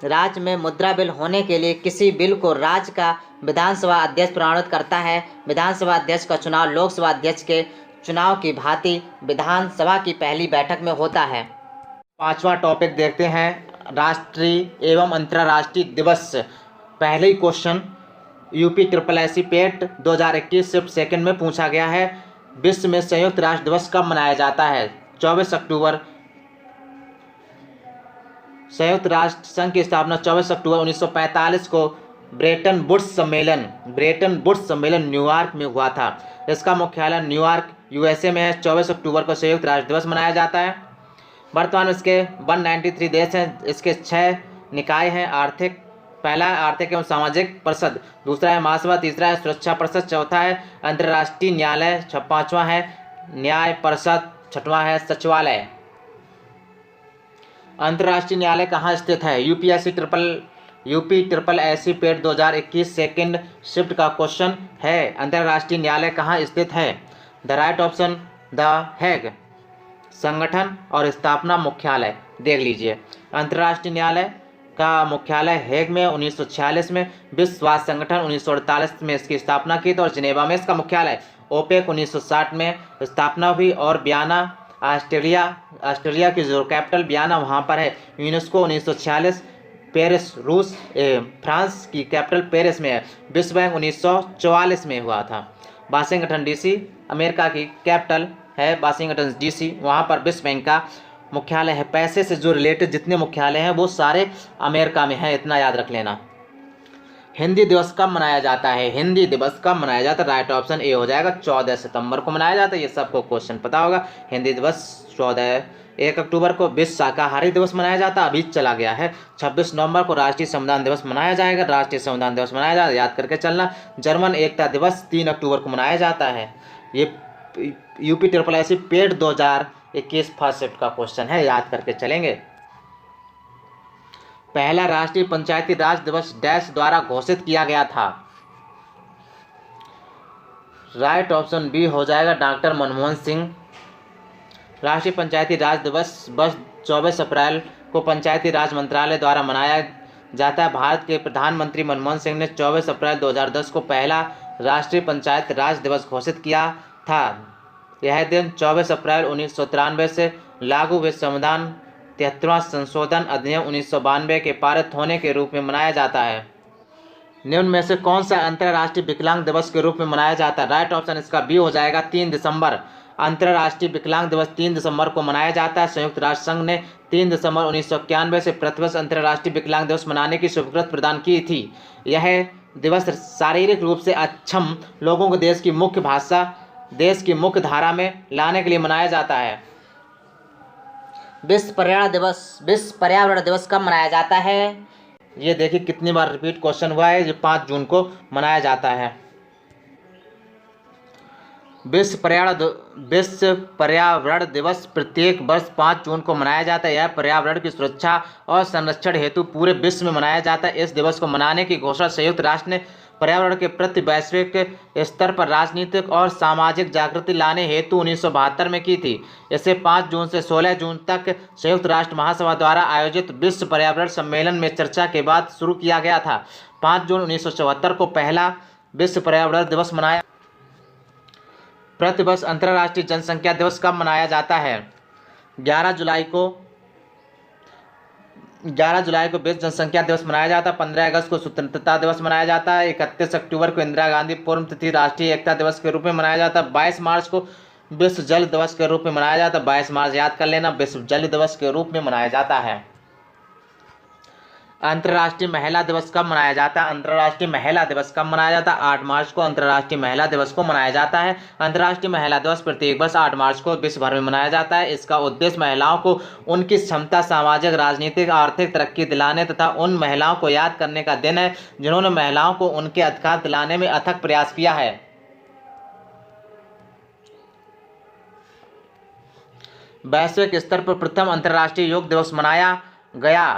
राज्य में मुद्रा बिल होने के लिए किसी बिल को राज्य का विधानसभा अध्यक्ष प्रमाणित करता है। विधानसभा अध्यक्ष का चुनाव लोकसभा अध्यक्ष के चुनाव की भांति विधानसभा की पहली बैठक में होता है। पांचवा टॉपिक देखते हैं, राष्ट्रीय एवं अंतर्राष्ट्रीय दिवस। पहले ही क्वेश्चन UPSSC पेट 2021 शिफ्ट सेकंड में पूछा गया है। विश्व में संयुक्त राष्ट्र दिवस कब मनाया जाता है? 24 अक्टूबर। संयुक्त राष्ट्र संघ की स्थापना 24 अक्टूबर 1945 को ब्रेटन वुड्स सम्मेलन न्यूयॉर्क में हुआ था। इसका मुख्यालय न्यूयॉर्क USA में है। 24 अक्टूबर को संयुक्त राष्ट्र दिवस मनाया जाता है। वर्तमान में इसके 193 देश हैं। इसके 6 निकाय हैं। पहला है आर्थिक एवं सामाजिक परिषद, दूसरा है महासभा, तीसरा है सुरक्षा परिषद, चौथा है अंतर्राष्ट्रीय न्यायालय, पांचवा है न्याय परिषद, छठवां है सचिवालय। अंतर्राष्ट्रीय न्यायालय कहाँ स्थित है? UPSSC पेट 2021 सेकंड शिफ्ट का क्वेश्चन है। अंतर्राष्ट्रीय न्यायालय कहाँ स्थित है? The right option the Hague. संगठन और स्थापना मुख्यालय देख लीजिए। अंतर्राष्ट्रीय न्यायालय का मुख्यालय हेग में 1946 में, विश्व स्वास्थ्य संगठन 1948 में इसकी स्थापना की थी और जिनेवा में इसका मुख्यालय। ओपेक 1960 में स्थापना हुई और वियना ऑस्ट्रेलिया की जो कैपिटल वियना वहाँ पर है। यूनेस्को 1946, पेरिस रूस फ्रांस की कैपिटल पेरिस में है। विश्व बैंक 1944 में हुआ था। वाशिंगटन DC अमेरिका की कैपिटल है, वाशिंगटन DC, वहाँ पर विश्व बैंक का मुख्यालय है। पैसे से जो रिलेटेड जितने मुख्यालय हैं वो सारे अमेरिका में हैं, इतना याद रख लेना। हिंदी दिवस कब मनाया जाता है? हिंदी दिवस कब मनाया जाता है? राइट ऑप्शन ए हो जाएगा 14 सितंबर को मनाया जाता है। ये सबको क्वेश्चन पता होगा। हिंदी दिवस 1 अक्टूबर को विश्व शाकाहारी दिवस मनाया जाता है, अभी चला गया है। 26 नवंबर को राष्ट्रीय संविधान दिवस मनाया जाएगा, राष्ट्रीय संविधान दिवस मनाया जाएगा, याद करके चलना। जर्मन एकता दिवस 3 अक्टूबर को मनाया जाता है। ये UPSSC पेट 2021 फर्स्ट शिफ्ट का क्वेश्चन है, याद करके चलेंगे। पहला राष्ट्रीय पंचायती राज दिवस डैश द्वारा घोषित किया गया था। राइट ऑप्शन बी हो जाएगा डॉक्टर मनमोहन सिंह। राष्ट्रीय पंचायती राज दिवस 24 अप्रैल को पंचायती राज मंत्रालय द्वारा मनाया जाता है। भारत के प्रधानमंत्री मनमोहन सिंह ने 24 अप्रैल 2010 को पहला राष्ट्रीय पंचायत राज दिवस घोषित किया था। यह दिन 24 अप्रैल 1993 से लागू हुए संविधान 73वां संशोधन अधिनियम 1992 के पारित होने के रूप में मनाया जाता है। निम्न में से कौन सा अंतर्राष्ट्रीय विकलांग दिवस के रूप में मनाया जाता है? राइट ऑप्शन इसका बी हो जाएगा 3 दिसंबर। अंतर्राष्ट्रीय विकलांग दिवस 3 दिसंबर को मनाया जाता है। संयुक्त राष्ट्र संघ ने 3 दिसंबर 1991 से प्रतिवर्ष अंतर्राष्ट्रीय विकलांग दिवस मनाने की स्वीकृति प्रदान की थी। यह दिवस शारीरिक रूप से अक्षम लोगों को देश की मुख्य धारा में लाने के लिए मनाया जाता है। विश्व पर्यावरण दिवस कब मनाया जाता है? ये देखिए कितनी बार रिपीट क्वेश्चन हुआ है। ये 5 जून को मनाया जाता है। विश्व पर्यावरण दिवस प्रत्येक वर्ष 5 जून को मनाया जाता है। यह पर्यावरण की सुरक्षा और संरक्षण हेतु पूरे विश्व में मनाया जाता है। इस दिवस को मनाने की घोषणा संयुक्त राष्ट्र ने पर्यावरण के प्रति वैश्विक स्तर पर राजनीतिक और सामाजिक जागृति लाने हेतु 1972 में की थी। इसे 5 जून से 16 जून तक संयुक्त राष्ट्र महासभा द्वारा आयोजित विश्व पर्यावरण सम्मेलन में चर्चा के बाद शुरू किया गया था। 5 जून 1974 को पहला विश्व पर्यावरण दिवस मनाया। प्रतिवर्ष अंतर्राष्ट्रीय जनसंख्या दिवस कब मनाया जाता है? 11 जुलाई को विश्व जनसंख्या दिवस मनाया जाता है। 15 अगस्त को स्वतंत्रता दिवस मनाया जाता है। 31 अक्टूबर को इंदिरा गांधी पुण्यतिथि राष्ट्रीय एकता दिवस के रूप में मनाया जाता है। 22 मार्च को विश्व जल दिवस के रूप में मनाया जाता है। 22 मार्च याद कर लेना, विश्व जल दिवस के रूप में मनाया जाता है। अंतर्राष्ट्रीय महिला दिवस कब मनाया जाता है? अंतर्राष्ट्रीय महिला दिवस कब मनाया जाता है? 8 मार्च को अंतर्राष्ट्रीय महिला दिवस को मनाया जाता है। अंतर्राष्ट्रीय महिला दिवस प्रत्येक वर्ष 8 मार्च को विश्व भर में मनाया जाता है। इसका उद्देश्य महिलाओं को उनकी क्षमता, सामाजिक, राजनीतिक, आर्थिक तरक्की दिलाने तथा उन महिलाओं को याद करने का दिन है जिन्होंने महिलाओं को उनके अधिकार दिलाने में अथक प्रयास किया है। वैश्विक स्तर पर प्रथम अंतर्राष्ट्रीय योग दिवस मनाया गया।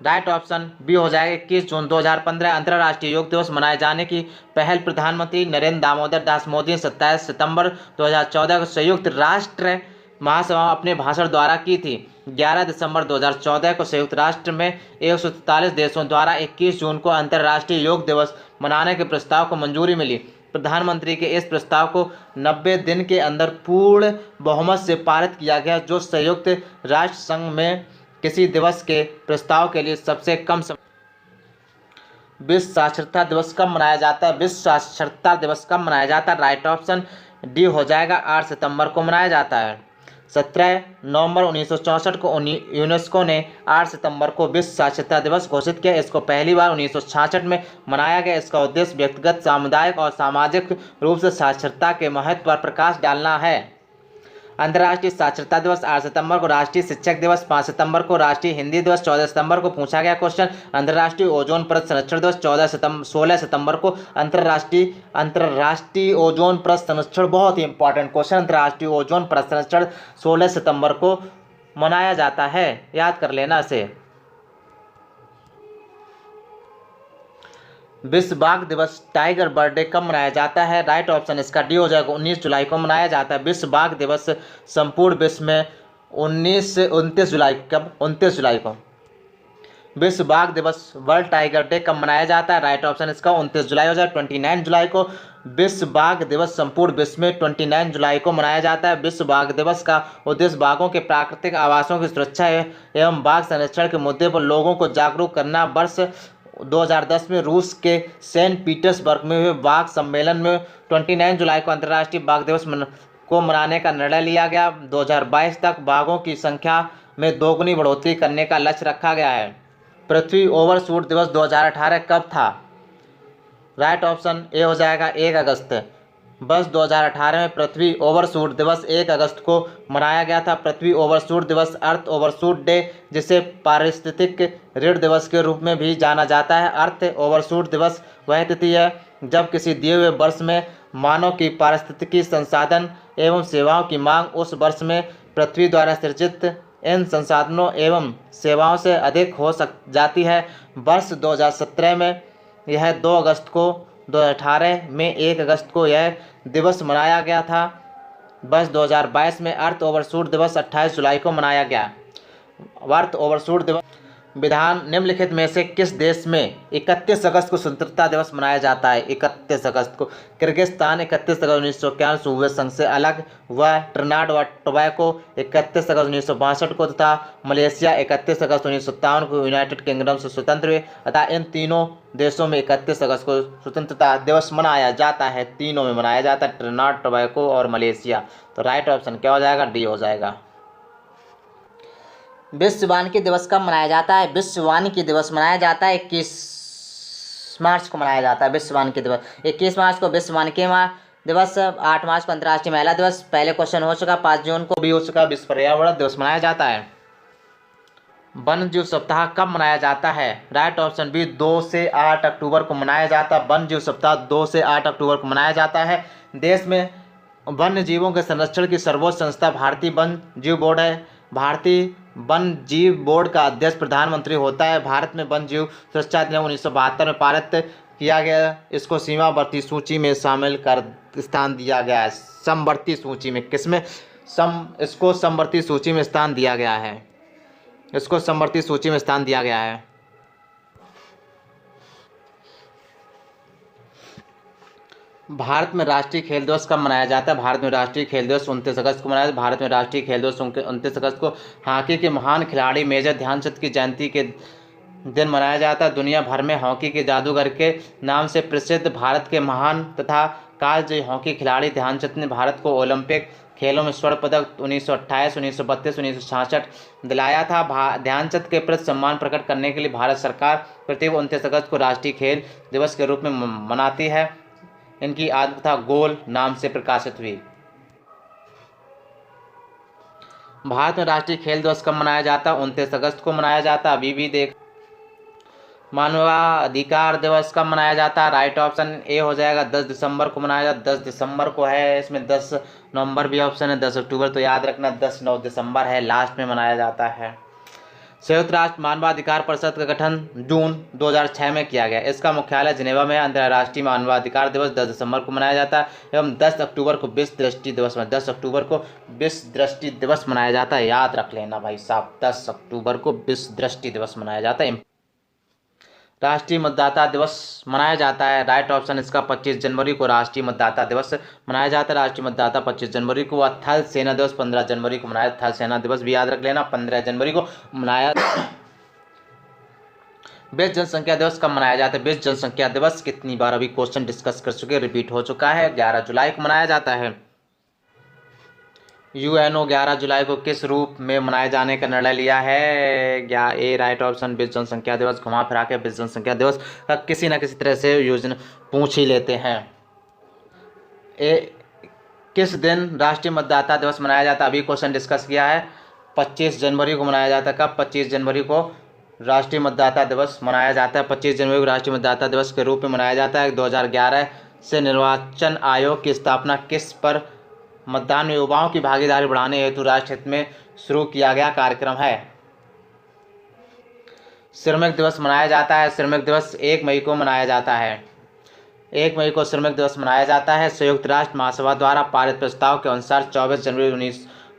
राइट ऑप्शन बी हो जाएगा 21 जून 2015। अंतर्राष्ट्रीय योग दिवस मनाए जाने की पहल प्रधानमंत्री नरेंद्र दामोदर दास मोदी ने 27 सितंबर 2014 को संयुक्त राष्ट्र महासभा में अपने भाषण द्वारा की थी। 11 दिसंबर 2014 को संयुक्त राष्ट्र में 143 देशों द्वारा 21 जून को अंतर्राष्ट्रीय योग दिवस मनाने के प्रस्ताव को मंजूरी मिली। प्रधानमंत्री के इस प्रस्ताव को 90 दिन के अंदर पूर्ण बहुमत से पारित किया गया, जो संयुक्त राष्ट्र संघ में किसी दिवस के प्रस्ताव के लिए सबसे कम समय। विश्व साक्षरता दिवस कब मनाया जाता है? विश्व साक्षरता दिवस कब मनाया जाता है? राइट ऑप्शन डी हो जाएगा 8 सितंबर को मनाया जाता है। 17 नवंबर 1964 को यूनेस्को ने 8 सितंबर को विश्व साक्षरता दिवस घोषित किया। इसको पहली बार 1966 में मनाया गया। इसका उद्देश्य व्यक्तिगत, सामुदायिक और सामाजिक रूप से साक्षरता के महत्व पर प्रकाश डालना है। अंतर्राष्ट्रीय साक्षरता दिवस 8 सितंबर को। राष्ट्रीय शिक्षक दिवस 5 सितंबर को। राष्ट्रीय हिंदी दिवस 14 सितंबर को। पूछा गया क्वेश्चन। अंतर्राष्ट्रीय ओजोन परत संरक्षण दिवस 16 सितंबर को। अंतर्राष्ट्रीय ओजोन परत संरक्षण, बहुत ही इंपॉर्टेंट क्वेश्चन। अंतर्राष्ट्रीय ओजोन परत संरक्षण 16 सितंबर को मनाया जाता है, याद कर लेना इसे। विश्व बाघ दिवस, टाइगर बर्थडे कब मनाया जाता है? राइट ऑप्शन इसका डी हो जाएगा 19 जुलाई को मनाया जाता है। विश्व बाघ दिवस संपूर्ण विश्व में 29 जुलाई कब 29 जुलाई को। विश्व बाघ दिवस, वर्ल्ड टाइगर डे कब मनाया जाता है? राइट ऑप्शन इसका 29 जुलाई हो जाए 29 जुलाई को। विश्व बाघ दिवस संपूर्ण विश्व में 29 जुलाई को मनाया जाता है। विश्व बाघ दिवस का उद्देश्य बाघों के प्राकृतिक आवासों की सुरक्षा एवं बाघ संरक्षण के मुद्दे पर लोगों को जागरूक करना। वर्ष 2010 में रूस के सेंट पीटर्सबर्ग में हुए बाघ सम्मेलन में 29 जुलाई को अंतर्राष्ट्रीय बाघ दिवस को मनाने का निर्णय लिया गया। 2022 तक बाघों की संख्या में दोगुनी बढ़ोतरी करने का लक्ष्य रखा गया है। पृथ्वी ओवरशूट दिवस 2018 कब था? राइट ऑप्शन ए हो जाएगा 1 अगस्त। वर्ष 2018 में पृथ्वी ओवरशूट दिवस 1 अगस्त को मनाया गया था। पृथ्वी ओवरशूट दिवस, अर्थ ओवरशूट डे, जिसे पारिस्थितिक ऋण दिवस के रूप में भी जाना जाता है। अर्थ ओवरशूट दिवस वह तिथि है जब किसी दिए हुए वर्ष में मानव की पारिस्थितिकी संसाधन एवं सेवाओं की मांग उस वर्ष में पृथ्वी द्वारा सृजित इन संसाधनों एवं सेवाओं से अधिक हो जाती है। वर्ष 2017 में यह 2 अगस्त को, 2018 में 1 अगस्त को यह दिवस मनाया गया था। वर्ष 2022 में अर्थ ओवरशूट दिवस 28 जुलाई को मनाया गया। अर्थ ओवरशूट दिवस विधान निम्नलिखित में से किस देश में 31 अगस्त को स्वतंत्रता दिवस मनाया जाता है? 31 अगस्त को किर्गिस्तान 31 अगस्त 1991 सोवियत संघ से अलग, व ट्रिनिडाद व टोबैगो 31 अगस्त 1962 को तथा मलेशिया 31 अगस्त 1957 को यूनाइटेड किंगडम से स्वतंत्र हुए। अतः इन तीनों देशों में 31 अगस्त को स्वतंत्रता दिवस मनाया जाता है। तीनों में मनाया जाता है, ट्रिनिडाद, टोबैगो और मलेशिया। तो राइट ऑप्शन क्या हो जाएगा? डी हो जाएगा। विश्व वानिकी दिवस कब मनाया जाता है? विश्व वानिकी दिवस मनाया जाता है 21 मार्च को मनाया जाता है। विश्व वानिकी दिवस 21 मार्च को विश्व वानिकी दिवस। 8 मार्च को अंतर्राष्ट्रीय महिला दिवस, पहले क्वेश्चन हो चुका। 5 जून को भी हो चुका। विश्व पर्यावरण दिवस मनाया जाता है। वन्य जीव सप्ताह कब मनाया जाता है? राइट ऑप्शन बी 2 से 8 अक्टूबर को मनाया जाता है। वन्य जीव सप्ताह 2 से 8 अक्टूबर को मनाया जाता है। देश में वन्य जीवों के संरक्षण की सर्वोच्च संस्था भारतीय वन्य जीव बोर्ड है। भारतीय वन जीव बोर्ड का अध्यक्ष प्रधानमंत्री होता है। भारत में वन जीव सुरक्षा अधिनियम 1972 में पारित किया गया। इसको सीमावर्ती सूची में शामिल कर स्थान दिया गया है। समवर्ती सूची में, किसमें? इसको समवर्ती सूची में स्थान दिया गया है। इसको समवर्ती सूची में स्थान दिया गया है। भारत में राष्ट्रीय खेल दिवस कब मनाया जाता है? भारत में राष्ट्रीय खेल दिवस 29 अगस्त को मनाया जाता है। भारत में राष्ट्रीय खेल दिवस 29 अगस्त को हॉकी के महान खिलाड़ी मेजर ध्यानचंद की जयंती के दिन मनाया जाता है। दुनिया भर में हॉकी के जादूगर के नाम से प्रसिद्ध भारत के महान तथा कालजयी हॉकी खिलाड़ी ध्यानचंद ने भारत को ओलंपिक खेलों में स्वर्ण पदक 1928, 1932, 1966 दिलाया था। ध्यानचंद के प्रति सम्मान प्रकट करने के लिए भारत सरकार प्रत्येक 29 अगस्त को राष्ट्रीय खेल दिवस के रूप में मनाती है। इनकी आत्मकथा गोल नाम से प्रकाशित हुई। भारत में राष्ट्रीय खेल दिवस कब मनाया जाता है? 29 अगस्त को मनाया जाता है। अभी भी देख मानवाधिकार दिवस कब मनाया जाता है? राइट ऑप्शन ए हो जाएगा 10 दिसंबर को मनाया जाता है। 10 दिसंबर को है, इसमें 10 नवंबर भी ऑप्शन है, 10 अक्टूबर तो याद रखना, 9 दिसंबर है, लास्ट में मनाया जाता है। संयुक्त राष्ट्र मानवाधिकार परिषद का गठन जून 2006 में किया गया। इसका मुख्यालय जिनेवा में है। अंतर्राष्ट्रीय मानवाधिकार दिवस 10 दिसंबर को मनाया जाता है एवं 10 अक्टूबर को विश्व दृष्टि दिवस 10 अक्टूबर को विश्व दृष्टि दिवस मनाया जाता है। याद रख लेना भाई साहब, 10 अक्टूबर को विश्व दृष्टि दिवस मनाया जाता है। राष्ट्रीय मतदाता दिवस मनाया जाता है। राइट ऑप्शन इसका 25 जनवरी को राष्ट्रीय मतदाता दिवस मनाया जाता है। राष्ट्रीय मतदाता 25 जनवरी को। थल सेना दिवस 15 जनवरी को मनाया। थल सेना दिवस भी याद रख लेना, 15 जनवरी को मनाया। विश्व जनसंख्या दिवस कब मनाया जाता है? विश्व जनसंख्या दिवस कितनी बार अभी क्वेश्चन डिस्कस कर चुके, रिपीट हो चुका है। 11 जुलाई को मनाया जाता है। यूएनओ 11 जुलाई को किस रूप में मनाए जाने का निर्णय लिया है? क्या ए राइट ऑप्शन विश्व जनसंख्या दिवस। घुमा फिरा के विश्व जनसंख्या दिवस का किसी न किसी तरह से योजना पूछ ही लेते हैं। किस दिन राष्ट्रीय मतदाता दिवस मनाया जाता है? अभी क्वेश्चन डिस्कस किया है। 25 जनवरी को मनाया जाता है। कब? 25 जनवरी को राष्ट्रीय मतदाता दिवस मनाया जाता है। 25 जनवरी को राष्ट्रीय मतदाता दिवस के रूप में मनाया जाता है। 2011 से निर्वाचन आयोग की स्थापना किस पर मतदान में युवाओं की भागीदारी बढ़ाने हेतु राष्ट्र हित में शुरू किया गया कार्यक्रम है? श्रमिक दिवस मनाया जाता है। श्रमिक दिवस 1 मई को मनाया जाता है। 1 मई को श्रमिक दिवस मनाया जाता है। संयुक्त राष्ट्र महासभा द्वारा पारित प्रस्ताव के अनुसार 24 जनवरी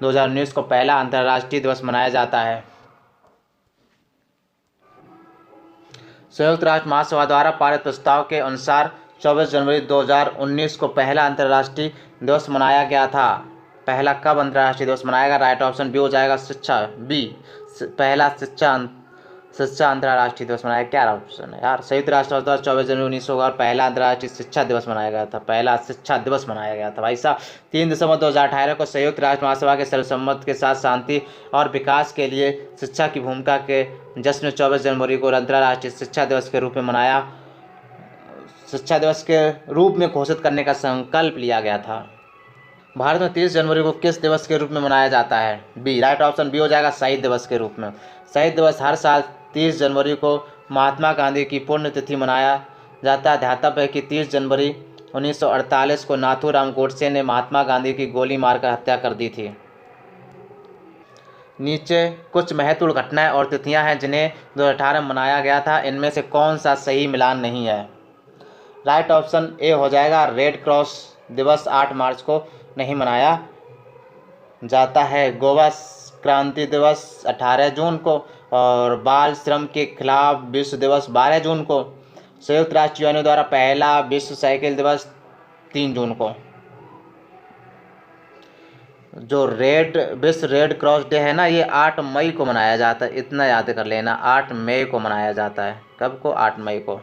2019 को पहला अंतर्राष्ट्रीय दिवस मनाया जाता है। संयुक्त राष्ट्र महासभा द्वारा पारित प्रस्ताव के अनुसार 24 जनवरी 2019 को पहला अंतर्राष्ट्रीय दिवस मनाया गया था। पहला कब अंतर्राष्ट्रीय दिवस मनाया गया? राइट ऑप्शन बी हो जाएगा शिक्षा बी। पहला शिक्षा अंतर्राष्ट्रीय दिवस मनाया। क्या ऑप्शन है यार? संयुक्त राष्ट्र द्वारा 24 जनवरी 1900 को पहला अंतर्राष्ट्रीय शिक्षा दिवस मनाया गया था। पहला शिक्षा दिवस मनाया गया था भाई साहब। 3 दिसंबर 2018 को संयुक्त राष्ट्र महासभा के सर्वसम्मति के साथ शांति और विकास के लिए शिक्षा की भूमिका के जश्न 24 जनवरी को अंतर्राष्ट्रीय शिक्षा दिवस के रूप में मनाया। शिक्षा दिवस के रूप में घोषित करने का संकल्प लिया गया था। भारत में 30 जनवरी को किस दिवस के रूप में मनाया जाता है? बी। राइट ऑप्शन बी हो जाएगा शहीद दिवस के रूप में। शहीद दिवस हर साल 30 जनवरी को महात्मा गांधी की पुण्यतिथि मनाया जाता है। ध्यातव्य है कि 30 जनवरी 1948 को नाथूराम गोडसे ने महात्मा गांधी की गोली मारकर हत्या कर दी थी। नीचे कुछ महत्वपूर्ण घटनाएं और तिथियां हैं जिन्हें 2018 में मनाया गया था। इनमें से कौन सा सही मिलान नहीं है? राइट ऑप्शन ए हो जाएगा रेड क्रॉस दिवस 8 मार्च को नहीं मनाया जाता है। गोवा क्रांति दिवस 18 जून को और बाल श्रम के खिलाफ विश्व दिवस 12 जून को। संयुक्त राष्ट्र यूएनओ द्वारा पहला विश्व साइकिल दिवस 3 जून को। जो विश्व रेड क्रॉस डे है ना, ये 8 मई को मनाया जाता है। इतना याद कर लेना, 8 मई को मनाया जाता है। कब को? 8 मई को।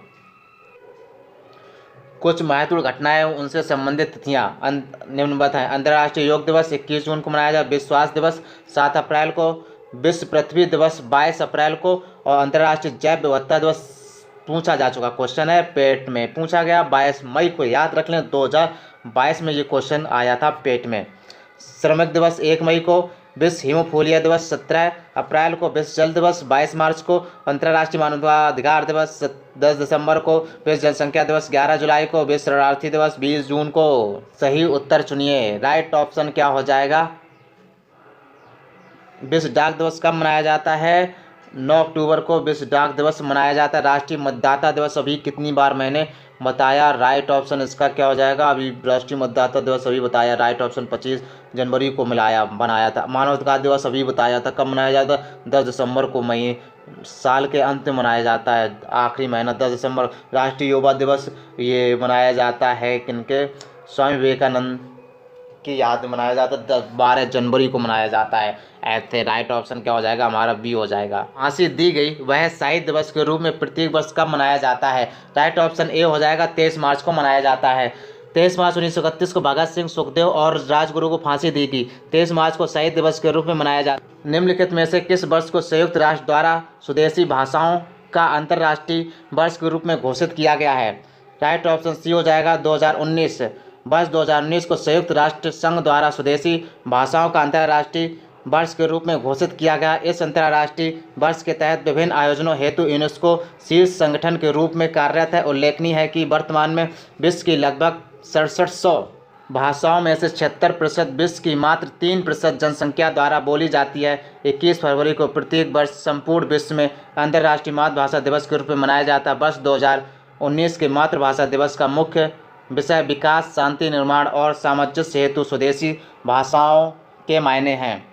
कुछ महत्वपूर्ण घटनाएं उनसे संबंधित तिथियां निम्नवत हैं। अंतर्राष्ट्रीय योग दिवस 21 जून को मनाया जाता है। विश्व स्वास्थ्य दिवस 7 अप्रैल को। विश्व पृथ्वी दिवस 22 अप्रैल को। और अंतर्राष्ट्रीय जैव विविधता दिवस पूछा जा चुका क्वेश्चन है, पेट में पूछा गया 22 मई को। याद रख लें 2022 में ये क्वेश्चन आया था पेट में। श्रमिक दिवस 1 मई को। विश्व हीमोफीलिया दिवस 17 अप्रैल को। विश्व जल दिवस 22 मार्च को। अंतर्राष्ट्रीय मानवाधिकार दिवस 10 दिसंबर को। विश्व जनसंख्या दिवस 11 जुलाई को। विश्व शरणार्थी दिवस 20 जून को। सही उत्तर चुनिए। राइट ऑप्शन क्या हो जाएगा? विश्व डाक दिवस कब मनाया जाता है? 9 अक्टूबर को विश्व डाक दिवस मनाया जाता है। राष्ट्रीय मतदाता दिवस अभी कितनी बार मैंने बताया? राइट ऑप्शन इसका क्या हो जाएगा? अभी राष्ट्रीय मतदाता दिवस अभी बताया। राइट ऑप्शन 25 जनवरी को बनाया था। मानवाधिकार दिवस अभी बताया था। कब मनाया जाता है? 10 दिसंबर को। मई साल के अंत में मनाया जाता है, आखिरी महीना 10 दिसंबर। राष्ट्रीय युवा दिवस ये मनाया जाता है किनके? स्वामी विवेकानंद की याद में मनाया जाता है। 12 जनवरी को मनाया जाता है। ऐसे राइट ऑप्शन क्या हो जाएगा? हमारा बी हो जाएगा। फांसी दी गई वह शहीद दिवस के रूप में प्रत्येक वर्ष कब मनाया जाता है? राइट ऑप्शन ए हो जाएगा 23 मार्च को मनाया जाता है। 23 मार्च 1931 को भगत सिंह, सुखदेव और राजगुरु को फांसी दी गई। 23 मार्च को शहीद दिवस के रूप में मनाया जाता है। निम्नलिखित में से किस वर्ष को संयुक्त राष्ट्र द्वारा स्वदेशी भाषाओं का अंतर्राष्ट्रीय वर्ष के रूप में घोषित किया गया है? राइट ऑप्शन सी हो जाएगा 2019। वर्ष 2019 को संयुक्त राष्ट्र संघ द्वारा स्वदेशी भाषाओं का अंतर्राष्ट्रीय वर्ष के रूप में घोषित किया गया। इस अंतर्राष्ट्रीय वर्ष के तहत विभिन्न आयोजनों हेतु यूनेस्को शीर्ष संगठन के रूप में कार्यरत है। उल्लेखनीय है कि वर्तमान में विश्व की लगभग 6700 भाषाओं में से 76% विश्व की मात्र 3% जनसंख्या द्वारा बोली जाती है। 21 फरवरी को प्रत्येक वर्ष संपूर्ण विश्व में अंतर्राष्ट्रीय मातृभाषा दिवस के रूप में मनाया जाता है। वर्ष 2019 के मातृभाषा दिवस का मुख्य विषय विकास, शांति, निर्माण और सामंजस्य हेतु स्वदेशी भाषाओं के मायने हैं।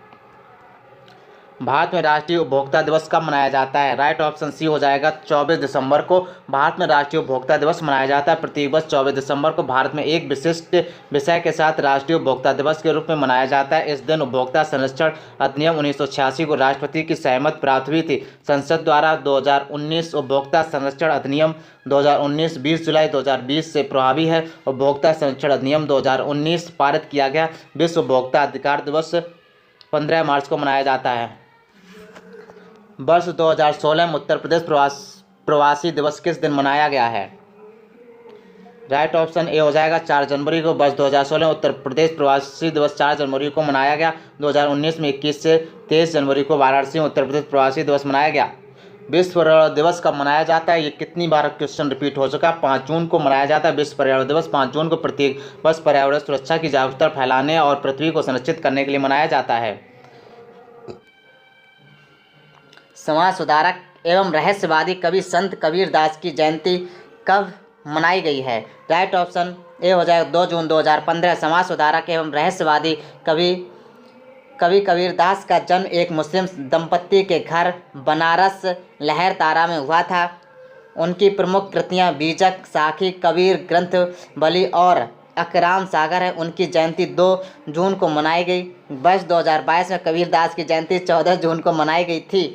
भारत में राष्ट्रीय उपभोक्ता दिवस कब मनाया जाता है? राइट ऑप्शन सी हो जाएगा 24 दिसंबर को भारत में राष्ट्रीय उपभोक्ता दिवस मनाया जाता है। प्रति वर्ष 24 दिसंबर को भारत में एक विशिष्ट विषय के साथ राष्ट्रीय उपभोक्ता दिवस के रूप में मनाया जाता है। इस दिन उपभोक्ता संरक्षण अधिनियम 1986 को राष्ट्रपति की सहमति प्राप्त हुई थी। संसद द्वारा 2019 उपभोक्ता संरक्षण अधिनियम 2019 20 जुलाई 2020 से प्रभावी है। उपभोक्ता संरक्षण अधिनियम 2019 पारित किया गया। विश्व उपभोक्ता अधिकार दिवस 15 मार्च को मनाया जाता है। वर्ष 2016 में उत्तर प्रदेश प्रवासी दिवस किस दिन मनाया गया है? राइट ऑप्शन ए हो जाएगा 4 जनवरी को। वर्ष 2016 में उत्तर प्रदेश प्रवासी दिवस 4 जनवरी को मनाया गया। 2019 में 21 से 23 जनवरी को वाराणसी में उत्तर प्रदेश प्रवासी दिवस मनाया गया। विश्व पर्यावरण दिवस कब मनाया जाता है? ये कितनी बार क्वेश्चन रिपीट हो चुका है। 5 जून को मनाया जाता है विश्व पर्यावरण दिवस। 5 जून को प्रत्येक वर्ष पर्यावरण सुरक्षा की जागरूकता फैलाने और पृथ्वी को संरक्षित करने के लिए मनाया जाता है। समाज सुधारक एवं रहस्यवादी कवि संत कबीरदास की जयंती कब मनाई गई है? राइट ऑप्शन ए हो जाएगा 2 जून 2015। समाज सुधारक एवं रहस्यवादी कवि कबीरदास का जन्म एक मुस्लिम दंपत्ति के घर बनारस लहरतारा में हुआ था। उनकी प्रमुख कृतियां बीजक, साखी, कबीर ग्रंथ बली और अकराम सागर है। उनकी जयंती 2 जून को मनाई गई। वर्ष 2022 में कबीरदास की जयंती 14 जून को मनाई गई थी।